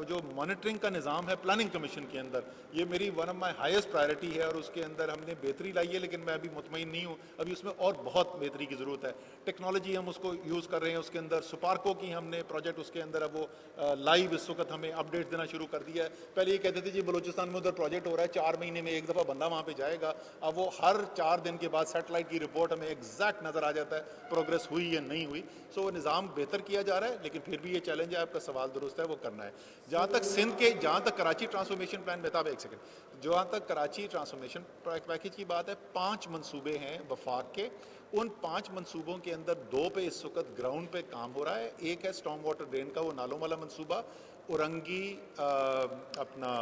जो मॉनिटरिंग का निज़ाम है प्लानिंग कमीशन के अंदर, ये मेरी one of my highest priority है और उसके अंदर हमने बेहतरी लाई है, लेकिन मैं अभी मुतमईन नहीं हूँ, अभी उसमें और बहुत बेहतरी की ज़रूरत है। टेक्नोलॉजी हम उसको यूज़ कर रहे हैं, उसके अंदर सुपार्को की हमने प्रोजेक्ट, उसके अंदर अब वो लाइव इस वक्त हमें अपडेट देना शुरू कर दिया है। पहले ये कहते थे जी बलूचिस्तान में उधर प्रोजेक्ट हो रहा है, 4 महीने में एक दफ़ा बंदा वहाँ पे जाएगा। अब वो हर 4 दिन के बाद सैटेलाइट की रिपोर्ट हमें एग्जैक्ट नज़र आ जाता है प्रोग्रेस हुई या नहीं हुई। सो वो निज़ाम बेहतर किया जा रहा है, लेकिन फिर भी ये चैलेंज है, आपका सवाल दुरुस्त है, वो करना है। जहाँ तक कराची ट्रांसफॉर्मेशन प्लान में था, एक सेकंड, जहाँ तक कराची ट्रांसफॉर्मेशन पैकेज की बात है, 5 मंसूबे हैं वफाक के। उन 5 मंसूबों के अंदर 2 पे इस वक्त ग्राउंड पे काम हो रहा है। एक है स्टॉर्म वाटर ड्रेन का, वो नालों वाला मंसूबा, उरंगी, अपना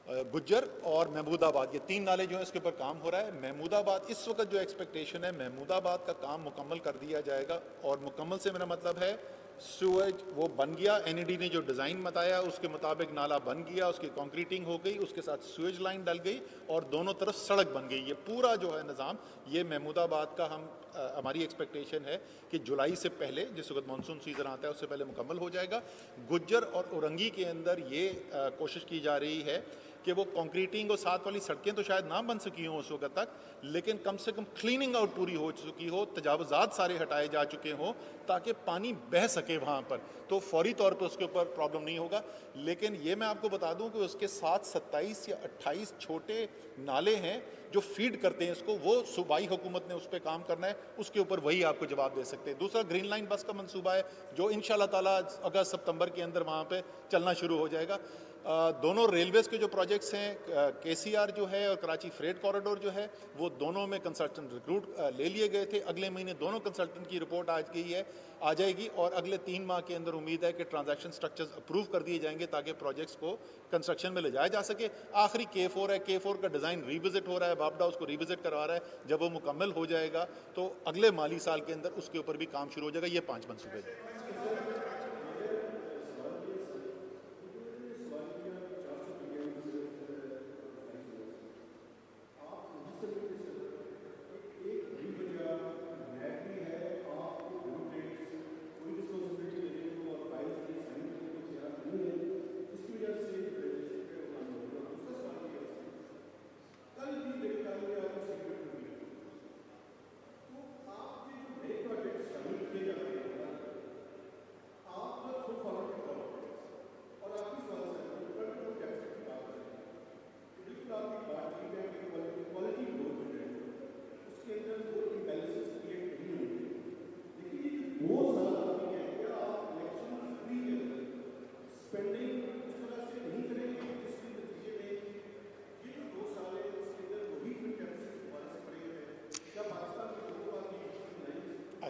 गुज्जर और महमूदाबाद, ये 3 नाले जो हैं इसके ऊपर काम हो रहा है। महमूदाबाद इस वक्त जो एक्सपेक्टेशन है, महमूदाबाद का काम मुकम्मल कर दिया जाएगा। और मुकम्मल से मेरा मतलब है सूएज वो बन गया, NED ने जो डिज़ाइन बताया उसके मुताबिक नाला बन गया, उसकी कंक्रीटिंग हो गई, उसके साथ सूएज लाइन डल गई और दोनों तरफ सड़क बन गई। ये पूरा जो है निज़ाम, ये महमूदाबाद का हमारी एक्सपेक्टेशन है कि जुलाई से पहले, जिस वक्त मानसून सीज़न आता है उससे पहले मुकम्मल हो जाएगा। गुज्जर और उरंगी के अंदर ये कोशिश की जा रही है कि वो कंक्रीटिंग और साथ वाली सड़कें तो शायद ना बन सकी हों उस वक्त तक, लेकिन कम से कम क्लीनिंग आउट पूरी हो चुकी हो, तजावुज़ात सारे हटाए जा चुके हों ताकि पानी बह सके वहाँ पर, तो फौरी तौर पर उसके ऊपर प्रॉब्लम नहीं होगा। लेकिन ये मैं आपको बता दूं कि उसके साथ 27 या 28 छोटे नाले हैं जो फीड करते हैं इसको, वो सूबाई हुकूमत ने उस पर काम करना है, उसके ऊपर वही आपको जवाब दे सकते हैं। दूसरा ग्रीन लाइन बस का मंसूबा है जो इंशाल्लाह ताला अगस्त सितंबर के अंदर वहाँ पे चलना शुरू हो जाएगा। दोनों रेलवेज के जो प्रोजेक्ट्स हैं, KCR जो है और कराची फ्रेट कॉरिडोर जो है, वो दोनों में कंसल्टेंट रिक्रूट ले लिए गए थे। अगले महीने दोनों कंसल्टेंट की रिपोर्ट आ जाएगी और अगले 3 माह के अंदर उम्मीद है कि ट्रांजैक्शन स्ट्रक्चर्स अप्रूव कर दिए जाएंगे ताकि प्रोजेक्ट्स को कंस्ट्रक्शन में ले जाया जा सके। आखिरी K4 है, K4 का डिज़ाइन रिविजिट हो रहा है, वापडा उसको रिविजिट करवा रहा है। जब वो मुकम्मल हो जाएगा तो अगले माली साल के अंदर उसके ऊपर भी काम शुरू हो जाएगा। ये 5 मंसूबे हैं।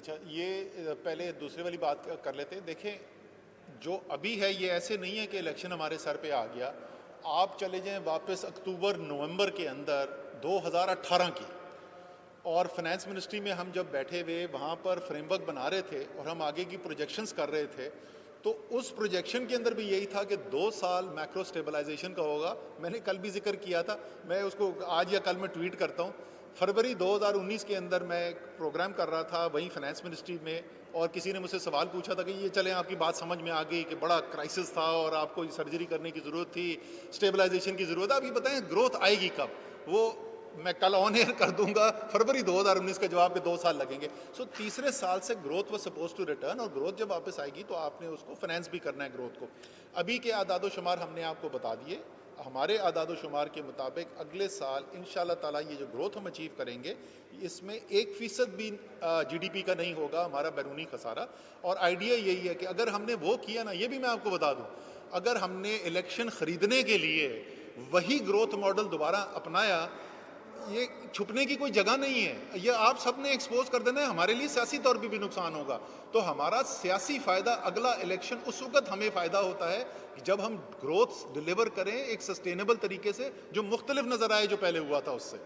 अच्छा, ये पहले दूसरे वाली बात कर लेते हैं। देखें, जो अभी है ये ऐसे नहीं है कि इलेक्शन हमारे सर पे आ गया। आप चले जाएं वापस अक्टूबर नवंबर के अंदर 2018 की, और फाइनेंस मिनिस्ट्री में हम जब बैठे हुए वहाँ पर फ्रेमवर्क बना रहे थे और हम आगे की प्रोजेक्शंस कर रहे थे, तो उस प्रोजेक्शन के अंदर भी यही था कि 2 साल मैक्रो स्टेबलाइजेशन का होगा। मैंने कल भी जिक्र किया था, मैं उसको आज या कल में ट्वीट करता हूँ। फरवरी 2019 के अंदर मैं एक प्रोग्राम कर रहा था वहीं फाइनेंस मिनिस्ट्री में, और किसी ने मुझसे सवाल पूछा था कि ये चलें आपकी बात समझ में आ गई कि बड़ा क्राइसिस था और आपको सर्जरी करने की ज़रूरत थी, स्टेबलाइजेशन की ज़रूरत है, अभी बताएं ग्रोथ आएगी कब। वो मैं कल ऑन एयर कर दूंगा, फरवरी 2019 का जवाब के 2 साल लगेंगे। सो तीसरे साल से growth was suppose to return, और ग्रोथ जब वापस आएगी तो आपने उसको फाइनेंस भी करना है ग्रोथ को। अभी के आदादो शुमार हमने आपको बता दिए। हमारे आदादो शुमार के मुताबिक अगले साल इंशाल्लाह ताला ये जो ग्रोथ हम अचीव करेंगे, इसमें 1% भी जीडीपी का नहीं होगा हमारा बैरूनी खसारा। और आइडिया यही है कि अगर हमने वो किया ना, ये भी मैं आपको बता दूं, अगर हमने इलेक्शन खरीदने के लिए वही ग्रोथ मॉडल दोबारा अपनाया, ये छुपने की कोई जगह नहीं है, ये आप सब ने एक्सपोज कर देना है। हमारे लिए सियासी तौर पे भी नुकसान होगा, तो हमारा सियासी फ़ायदा अगला इलेक्शन उस वक्त हमें फ़ायदा होता है कि जब हम ग्रोथ डिलीवर करें एक सस्टेनेबल तरीके से, जो मुख्तलिफ नज़र आए जो पहले हुआ था उससे।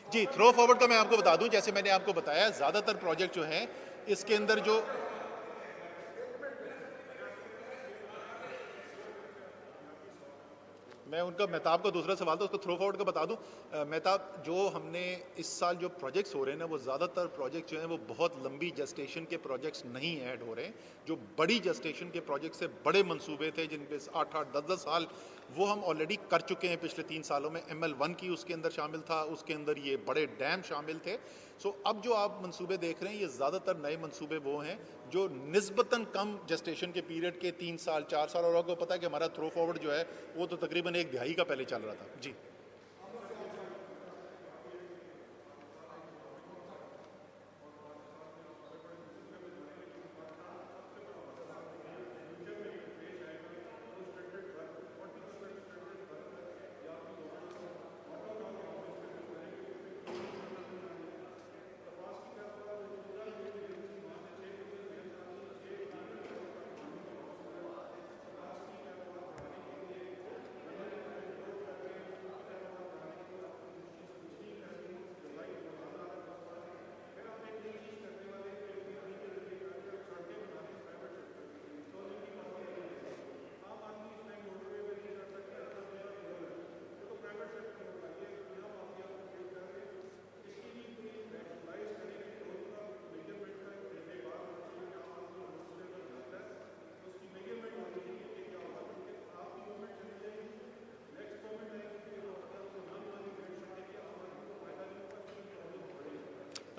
जी, थ्रो फॉरवर्ड का मैं आपको बता दूं, जैसे मैंने आपको बताया ज़्यादातर प्रोजेक्ट जो हैं इसके अंदर जो मैं उनका मेहताब का दूसरा सवाल था उसको थ्रो फॉरवर्ड का बता दूं। मेहताब, जो हमने इस साल जो प्रोजेक्ट्स हो रहे हैं ना, वो ज़्यादातर प्रोजेक्ट जो हैं वो बहुत लंबी जस्टेशन के प्रोजेक्ट्स नहीं ऐड हो रहे हैं। जो बड़ी जस्टेशन के प्रोजेक्ट से बड़े मंसूबे थे जिन पे 8-8, 10-10 साल, वो हम ऑलरेडी कर चुके हैं पिछले 3 सालों में। ML1 की उसके अंदर शामिल था, उसके अंदर ये बड़े डैम शामिल थे। सो अब जो आप मंसूबे देख रहे हैं ये ज़्यादातर नए मंसूबे वो हैं जो निस्बतन कम जस्टेशन के पीरियड के 3 साल 4 साल, और आपको पता है कि हमारा थ्रो फॉरवर्ड जो है वो तो तकरीबन 1 दिहाई का पहले चल रहा था। जी,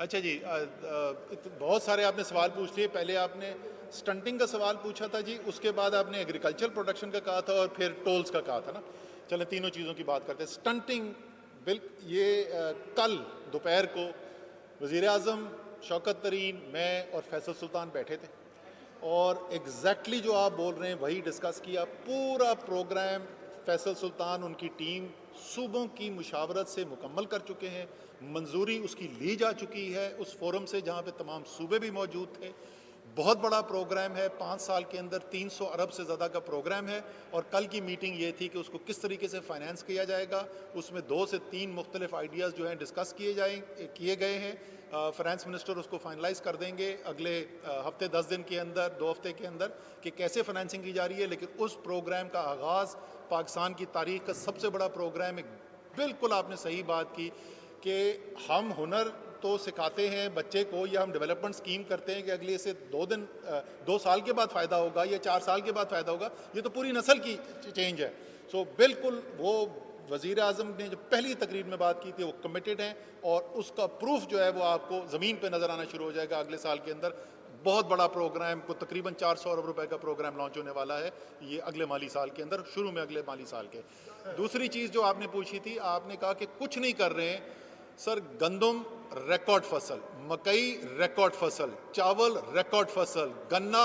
अच्छा जी, बहुत सारे आपने सवाल पूछ लिए। पहले आपने स्टंटिंग का सवाल पूछा था जी, उसके बाद आपने एग्रीकल्चर प्रोडक्शन का कहा था, और फिर टोल्स का कहा था ना। चलें तीनों चीज़ों की बात करते हैं। स्टंटिंग बिल, ये कल दोपहर को वज़ीर आज़म, शौकत तरीन, मैं और फैसल सुल्तान बैठे थे, और एग्जैक्टली जो आप बोल रहे हैं वही डिस्कस किया। पूरा प्रोग्राम फैसल सुल्तान, उनकी टीम सूबों की मुशावरत से मुकम्मल कर चुके हैं। मंजूरी उसकी ली जा चुकी है उस फोरम से जहाँ पे तमाम सूबे भी मौजूद थे। बहुत बड़ा प्रोग्राम है, 5 साल के अंदर 300 अरब से ज़्यादा का प्रोग्राम है, और कल की मीटिंग ये थी कि उसको किस तरीके से फाइनेंस किया जाएगा। उसमें 2 से 3 मुख्तलिफ आइडियाज़ जो हैं डिस्कस किए गए हैं। फाइनेंस मिनिस्टर उसको फाइनलाइज कर देंगे अगले हफ्ते 10 दिन के अंदर, 2 हफ्ते के अंदर, कि कैसे फाइनेंसिंग की जा रही है। लेकिन उस प्रोग्राम का आगाज़ पाकिस्तान की तारीख का सबसे बड़ा प्रोग्राम है। बिल्कुल आपने सही बात की कि हम हुनर तो सिखाते हैं बच्चे को, या हम डेवलपमेंट स्कीम करते हैं कि अगले से 2 साल के बाद फ़ायदा होगा या 4 साल के बाद फ़ायदा होगा, ये तो पूरी नस्ल की चेंज है। सो बिल्कुल वो वज़ीर आज़म ने जो पहली तकरीर में बात की थी वो कमिटेड हैं, और उसका प्रूफ जो है वो आपको ज़मीन पे नज़र आना शुरू हो जाएगा अगले साल के अंदर। बहुत बड़ा प्रोग्राम को तकरीबन 400 अरब रुपए का प्रोग्राम लॉन्च होने वाला है ये अगले माली साल के अंदर, शुरू में अगले माली साल के। दूसरी चीज़ जो आपने पूछी थी, आपने कहा कि कुछ नहीं कर रहे हैं। सर, गंदम रिकॉर्ड फसल, मकई रिकॉर्ड फसल, चावल रिकॉर्ड फसल, गन्ना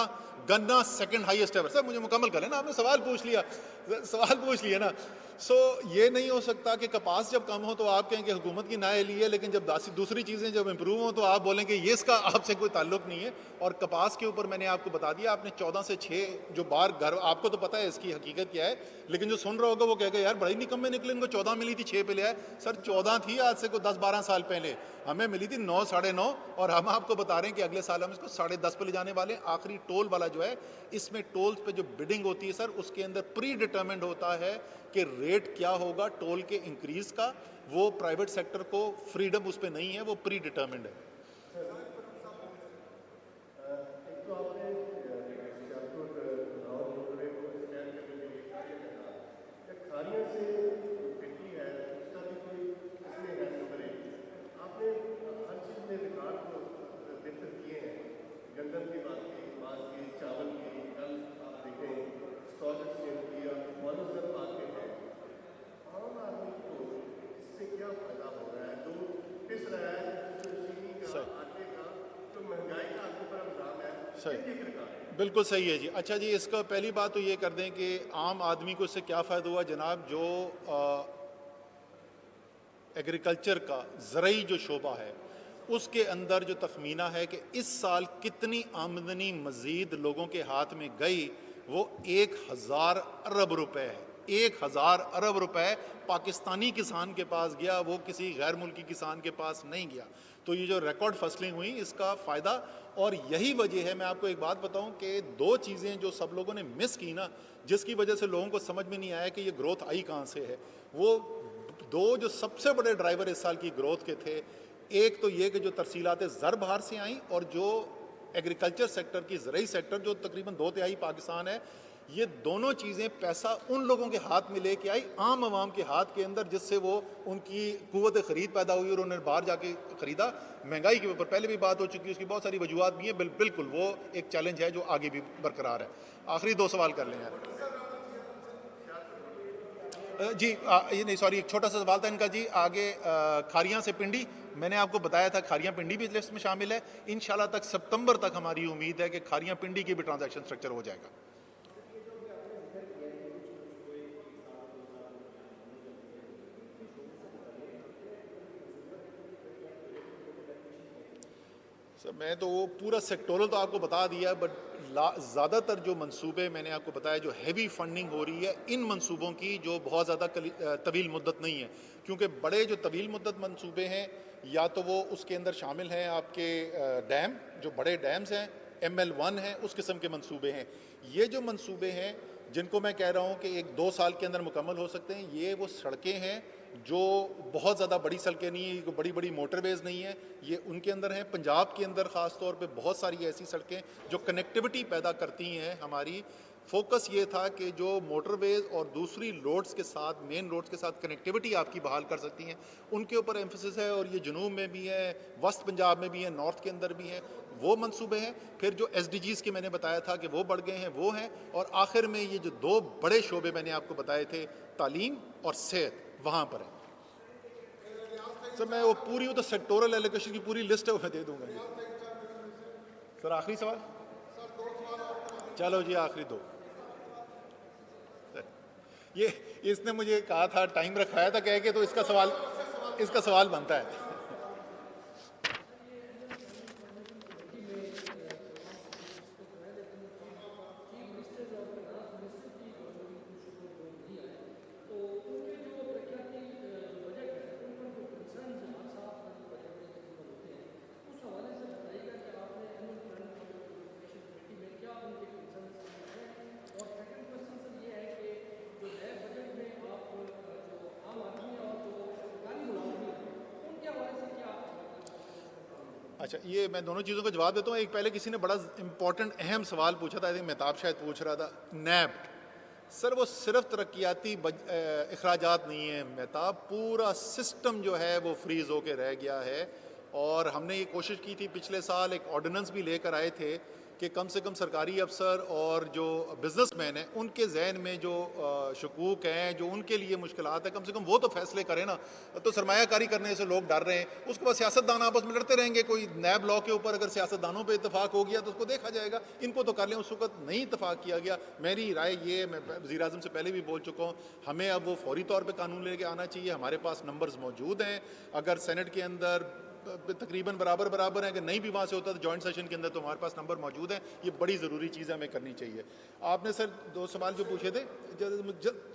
गन्ना सेकंड हाईएस्ट एवर। सर मुझे मुकम्मल कर लेना, आपने सवाल पूछ लिया ना। सो ये नहीं हो सकता कि कपास जब कम हो तो आप कहें कि हुकूमत की नाए ली है, लेकिन जब दूसरी चीज़ें जब इंप्रूव हो तो आप बोलें कि ये इसका आपसे कोई ताल्लुक नहीं है। और कपास के ऊपर मैंने आपको बता दिया, आपने 14 से 6 जो बार घर, आपको तो पता है इसकी हकीकत क्या है, लेकिन जो सुन रहा होगा वो कहेगा यार बड़ी निकम्मे निकले, इनको 14 मिली थी 6 पे ले आए। सर 14 थी आज से कोई 10-12 साल पहले, हमें मिली थी 9, 9.5, और हम आपको बता रहे हैं कि अगले साल हम इसको 10.5 पे ले जाने वाले हैं। आखिरी टोल वाला जो है, इसमें टोल पे जो बिडिंग होती है सर, उसके अंदर प्री डिटर्मिन्ड होता है कि रेट क्या होगा टोल के इंक्रीज का। वो प्राइवेट सेक्टर को फ्रीडम उस पर नहीं है, वो प्री डिटर्मिन्ड है। बिल्कुल सही है जी। अच्छा जी, इसका पहली बात तो ये कर दें कि आम आदमी को इससे क्या फ़ायदा हुआ जनाब। जो एग्रीकल्चर का ज़रई जो शोबा है, उसके अंदर जो तखमीना है कि इस साल कितनी आमदनी मज़ीद लोगों के हाथ में गई, वो 1000 अरब रुपए है। 1000 अरब रुपए पाकिस्तानी किसान के पास गया, वो किसी गैर मुल्की किसान के पास नहीं गया। तो ये जो रिकॉर्ड फसलें हुई, इसका फ़ायदा, और यही वजह है, मैं आपको एक बात बताऊं कि 2 चीज़ें जो सब लोगों ने मिस की ना, जिसकी वजह से लोगों को समझ में नहीं आया कि ये ग्रोथ आई कहाँ से है, वो 2 जो सबसे बड़े ड्राइवर इस साल की ग्रोथ के थे, एक तो ये कि जो तरसीलात ज़र बाहर से आई, और जो एग्रीकल्चर सेक्टर की ज़रई सेक्टर जो तकरीबन 2/3 पाकिस्तान है, ये दोनों चीज़ें पैसा उन लोगों के हाथ में लेके आई, आम आवाम के हाथ के अंदर, जिससे वो उनकी कुव्वत ख़रीद पैदा हुई और उन्होंने बाहर जाके ख़रीदा। महंगाई के ऊपर पहले भी बात हो चुकी है, उसकी बहुत सारी वजूहत भी हैं। बिल्कुल वो एक चैलेंज है जो आगे भी बरकरार है। आखिरी 2 सवाल कर लें यार जी। ये नहीं, सॉरी, एक छोटा सा सवाल था इनका जी। आगे खारियां से पिंडी, मैंने आपको बताया था खारियां पिंडी भी इस लिस्ट में शामिल है। इंशाल्लाह तक सितंबर तक हमारी उम्मीद है कि खारियां पिंडी की भी ट्रांजैक्शन स्ट्रक्चर हो जाएगा। सर मैं तो वो पूरा सेक्टोरल तो आपको बता दिया, बट ज़्यादातर जो मंसूबे मैंने आपको बताया, जो हैवी फंडिंग हो रही है इन मंसूबों की, जो बहुत ज़्यादा तवील मुद्दत नहीं है, क्योंकि बड़े जो तवील मुद्दत मंसूबे हैं, या तो वो उसके अंदर शामिल हैं आपके डैम, जो बड़े डैम्स हैं, ML1 हैं, उस किस्म के मंसूबे हैं। ये जो मंसूबे हैं जिनको मैं कह रहा हूँ कि 1-2 साल के अंदर मुकम्मल हो सकते हैं, ये वो सड़कें हैं जो बहुत ज़्यादा बड़ी सड़कें नहीं है, बड़ी बड़ी मोटरवेज़ नहीं है, ये उनके अंदर हैं। पंजाब के अंदर ख़ास तौर पे बहुत सारी ऐसी सड़कें जो कनेक्टिविटी पैदा करती हैं। हमारी फोकस ये था कि जो मोटरवेज़ और दूसरी रोड्स के साथ, मेन रोड्स के साथ कनेक्टिविटी आपकी बहाल कर सकती हैं, उनके ऊपर एम्फेसिस है। और ये जनूब में भी है, वस्त पंजाब में भी है, नॉर्थ के अंदर भी है, वो मंसूबे हैं। फिर जो SDGs के मैंने बताया था कि वो बढ़ गए हैं, वो हैं। और आखिर में ये जो 2 बड़े शोबे मैंने आपको बताए थे, तालीम और सेहत, वहाँ पर है। सर मैं वो पूरी, वो तो सेक्टोरल एलोकेशन की पूरी लिस्ट है, वो मैं दे दूंगा जी। सर आखिरी सवाल, चलो जी आखिरी 2। ये इसने मुझे कहा था, टाइम रखाया था कह के, तो इसका सवाल बनता है। अच्छा, ये मैं दोनों चीज़ों का जवाब देता हूँ। एक पहले किसी ने बड़ा इंपॉर्टेंट अहम सवाल पूछा था, आई थिंक मेहताब शायद पूछ रहा था, नैफ्ट। सर वो सिर्फ तरक्याती अखराजात नहीं है मेहताब, पूरा सिस्टम जो है वो फ्रीज होके रह गया है। और हमने ये कोशिश की थी, पिछले साल एक ऑर्डिनेंस भी लेकर आए थे कि कम से कम सरकारी अफसर और जो बिजनेसमैन हैं उनके जहन में जो शकूक हैं, जो उनके लिए मुश्किलात है, कम से कम वो तो फैसले करें ना। तो सरमायाकारी करने से लोग डर रहे हैं, उसके बाद सियासतदान आपस में लड़ते रहेंगे। कोई नैब लॉ के ऊपर अगर सियासतदानों पर इतफाक हो गया तो उसको देखा जाएगा, इनको तो कर लें। उस वक्त नहीं इतफाक किया गया। मेरी राय ये, मैं वज़ीर आज़म से पहले भी बोल चुका हूँ, हमें अब वो फौरी तौर पर कानून लेके आना चाहिए। हमारे पास नंबर्स मौजूद हैं, अगर सेनेट के अंदर तकरीबन बराबर है, अगर नहीं भी वहाँ से होता तो जॉइंट सेशन के अंदर तो हमारे पास नंबर मौजूद है। ये बड़ी ज़रूरी चीज़ है, हमें करनी चाहिए। आपने सर 2 सवाल जो पूछे थे,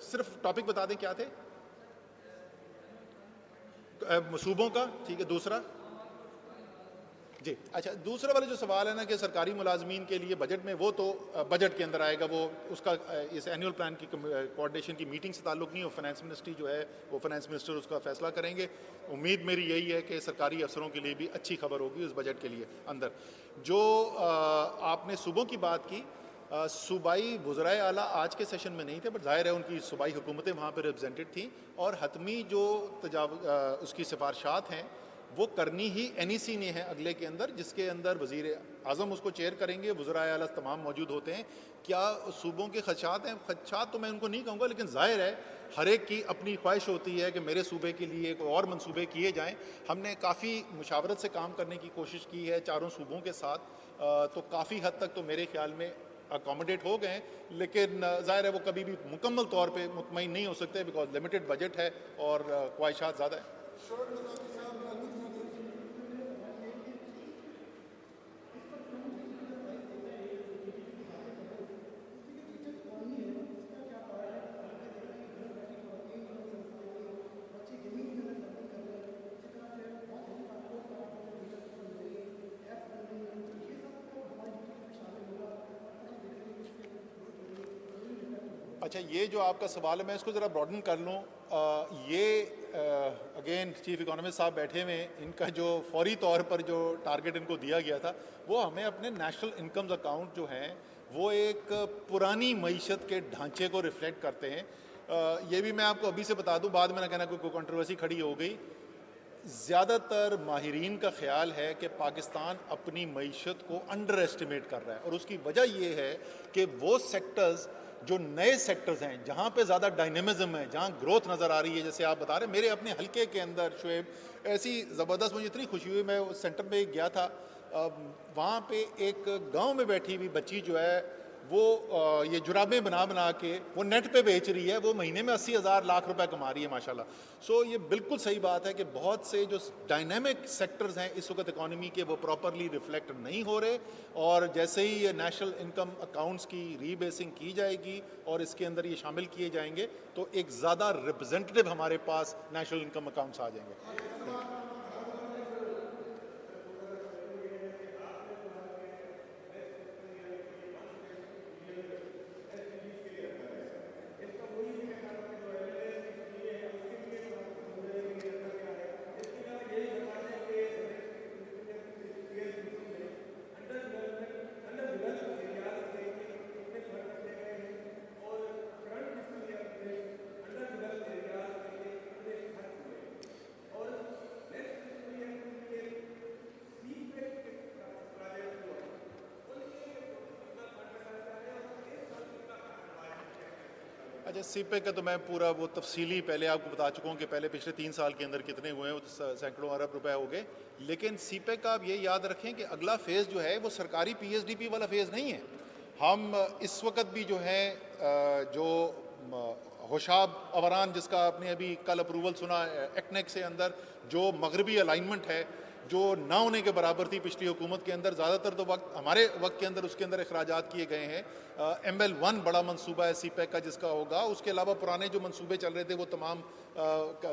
सिर्फ टॉपिक बता दें क्या थे। सूबों का, ठीक है। दूसरा जी, अच्छा, दूसरा वाला जो सवाल है ना कि सरकारी मुलाजमीन के लिए बजट में, वो तो बजट के अंदर आएगा, वो उसका इस एनुअल प्लान की कोऑर्डिनेशन की मीटिंग से ताल्लुक़ नहीं। वो फाइनेंस मिनिस्ट्री जो है, वो फाइनेंस मिनिस्टर उसका फैसला करेंगे। उम्मीद मेरी यही है कि सरकारी अफसरों के लिए भी अच्छी खबर होगी उस बजट के लिए अंदर। जो आपने सूबों की बात की, सूबाई वज़राए आला आज के सेशन में नहीं थे, बट ज़ाहिर है उनकी सूबाई हुकूमतें वहाँ पर रिप्रेजेंटेड थी, और हतमी जो उसकी सिफारशात हैं वो करनी ही NEC ने है अगले के अंदर, जिसके अंदर वज़ीर आज़म उसको चेयर करेंगे, वज़राए आला तमाम मौजूद होते हैं। क्या सूबों के खदशात हैं? खदशात तो मैं उनको नहीं कहूँगा, लेकिन ज़ाहिर है हर एक की अपनी ख्वाहिश होती है कि मेरे सूबे के लिए कोई और मंसूबे किए जाएँ। हमने काफ़ी मुशावरत से काम करने की कोशिश की है चारों सूबों के साथ, तो काफ़ी हद तक तो मेरे ख्याल में अकोमोडेट हो गए हैं, लेकिन ज़ाहिर है वो कभी भी मुकम्मल तौर पे मुतमईन नहीं हो सकते, बिकॉज लिमिटेड बजट है और ख्वाहिशात ज़्यादा है। अच्छा, ये जो आपका सवाल है मैं इसको ज़रा ब्रॉडन कर लूँ। ये अगेन चीफ इकोनॉमिस्ट साहब बैठे हुए हैं, इनका जो फौरी तौर पर जो टारगेट इनको दिया गया था वो हमें अपने नेशनल इनकम्स अकाउंट जो हैं वो एक पुरानी मईशत के ढांचे को रिफ्लेक्ट करते हैं। ये भी मैं आपको अभी से बता दूं, बाद में ना कहना कोई कंट्रोवर्सी खड़ी हो गई। ज़्यादातर माहिरीन का ख्याल है कि पाकिस्तान अपनी मईशत को अंडर एस्टिमेट कर रहा है, और उसकी वजह ये है कि वो सेक्टर्स जो नए सेक्टर्स हैं, जहाँ पे ज़्यादा डायनेमिज्म है, जहाँ ग्रोथ नज़र आ रही है, जैसे आप बता रहे हैं मेरे अपने हल्के के अंदर शुएब, ऐसी ज़बरदस्त, मुझे इतनी खुशी हुई, मैं उस सेंटर में गया था, वहाँ पे एक गांव में बैठी हुई बच्ची जो है वो ये जुराबें बना बना के वो नेट पे बेच रही है, वो महीने में 80,000 लाख रुपए कमा रही है माशाल्लाह। सो ये बिल्कुल सही बात है कि बहुत से जो डायनामिक सेक्टर्स हैं इस वक्त इकॉनमी के, वो प्रॉपरली रिफ्लेक्ट नहीं हो रहे, और जैसे ही ये नेशनल इनकम अकाउंट्स की रीबेसिंग की जाएगी और इसके अंदर ये शामिल किए जाएंगे तो एक ज़्यादा रिप्रेजेंटेटिव हमारे पास नेशनल इनकम अकाउंट्स आ जाएंगे। अच्छा, सीपेक का तो मैं पूरा वो तफसीली पहले आपको बता चुका हूँ कि पहले पिछले 3 साल के अंदर कितने हुए हैं, वो सैकड़ों अरब रुपए हो गए। लेकिन सीपेक का आप ये याद रखें कि अगला फेज़ जो है वो सरकारी PSDP वाला फेज़ नहीं है। हम इस वक्त भी जो है जो होशाब अवरान, जिसका आपने अभी कल अप्रूवल सुना एक्नेक से अंदर, जो मगरबी अलाइनमेंट है जो ना होने के बराबर थी पिछली हुकूमत के अंदर, ज़्यादातर तो वक्त हमारे वक्त के अंदर उसके अंदर अखराजात किए गए हैं। ML1 बड़ा मंसूबा है सीपैक का जिसका होगा, उसके अलावा पुराने जो मंसूबे चल रहे थे वो तमाम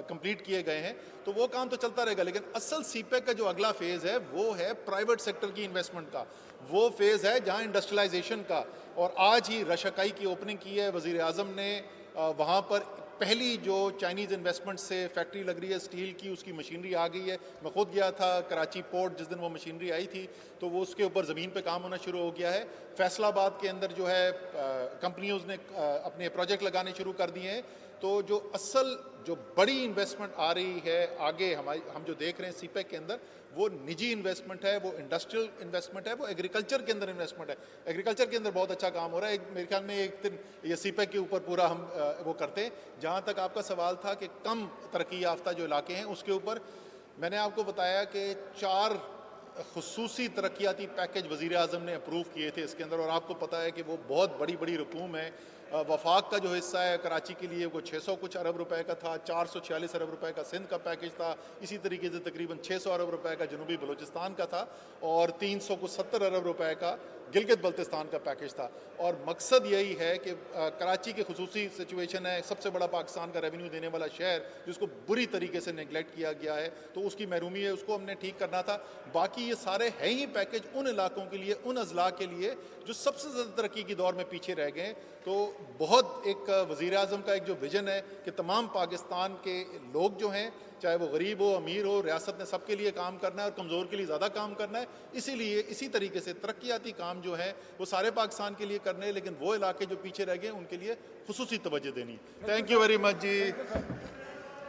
कंप्लीट किए गए हैं, तो वो काम तो चलता रहेगा। लेकिन असल सीपैक का जो अगला फेज़ है वो है प्राइवेट सेक्टर की इन्वेस्टमेंट का, वो फेज़ है जहाँ इंडस्ट्रियलाइजेशन का। और आज ही रशाकाई की ओपनिंग की है वज़ीर आज़म ने, वहाँ पर पहली जो चाइनीज़ इन्वेस्टमेंट से फैक्ट्री लग रही है स्टील की, उसकी मशीनरी आ गई है। मैं खुद गया था कराची पोर्ट जिस दिन वो मशीनरी आई थी, तो वो उसके ऊपर ज़मीन पे काम होना शुरू हो गया है। फैसलाबाद के अंदर जो है कंपनियों ने अपने प्रोजेक्ट लगाने शुरू कर दिए हैं। तो जो असल जो बड़ी इन्वेस्टमेंट आ रही है आगे हम जो देख रहे हैं सीपेक के अंदर, वो निजी इन्वेस्टमेंट है, वो इंडस्ट्रियल इन्वेस्टमेंट है, वो एग्रीकल्चर के अंदर इन्वेस्टमेंट है। एग्रीकल्चर के अंदर बहुत अच्छा काम हो रहा है। मेरे ख्याल में एक दिन ये सीपेक के ऊपर पूरा हम वो करते हैं। जहाँ तक आपका सवाल था कि कम तरक्की याफ्ता जो इलाके हैं उसके ऊपर, मैंने आपको बताया कि 4 खुसूसी तरक्याती पैकेज वज़ीर आज़म ने अप्रूव किए थे इसके अंदर, और आपको पता है कि वो बहुत बड़ी बड़ी रकूम है। वफाक का जो हिस्सा है कराची के लिए वो 600 कुछ अरब रुपए का था, 446 अरब रुपए का सिंध का पैकेज था, इसी तरीके से तकरीबन 600 अरब रुपए का जनूबी बलूचिस्तान का था, और 370 अरब रुपए का गिलगित बल्तिस्तान का पैकेज था। और मकसद यही है कि कराची की खुसूसी सिचुएशन है, सबसे बड़ा पाकिस्तान का रेवेन्यू देने वाला शहर, जिसको बुरी तरीके से नेगलेक्ट किया गया है, तो उसकी महरूमी है, उसको हमने ठीक करना था। बाकी ये सारे हैं ही पैकेज उन इलाकों के लिए, उन अजला के लिए जो सबसे ज़्यादा तरक्की की दौर में पीछे रह गए। तो बहुत एक वज़ीर आज़म का एक जो विज़न है कि तमाम पाकिस्तान के लोग जो हैं, चाहे वो गरीब हो अमीर हो, रियासत ने सबके लिए काम करना है और कमज़ोर के लिए ज़्यादा काम करना है। इसीलिए इसी तरीके से तरक्याती काम जो है वो सारे पाकिस्तान के लिए करने हैं, लेकिन वो इलाके जो पीछे रह गए उनके लिए खुसूसी तवज्जो देनी। Thank you very much ji.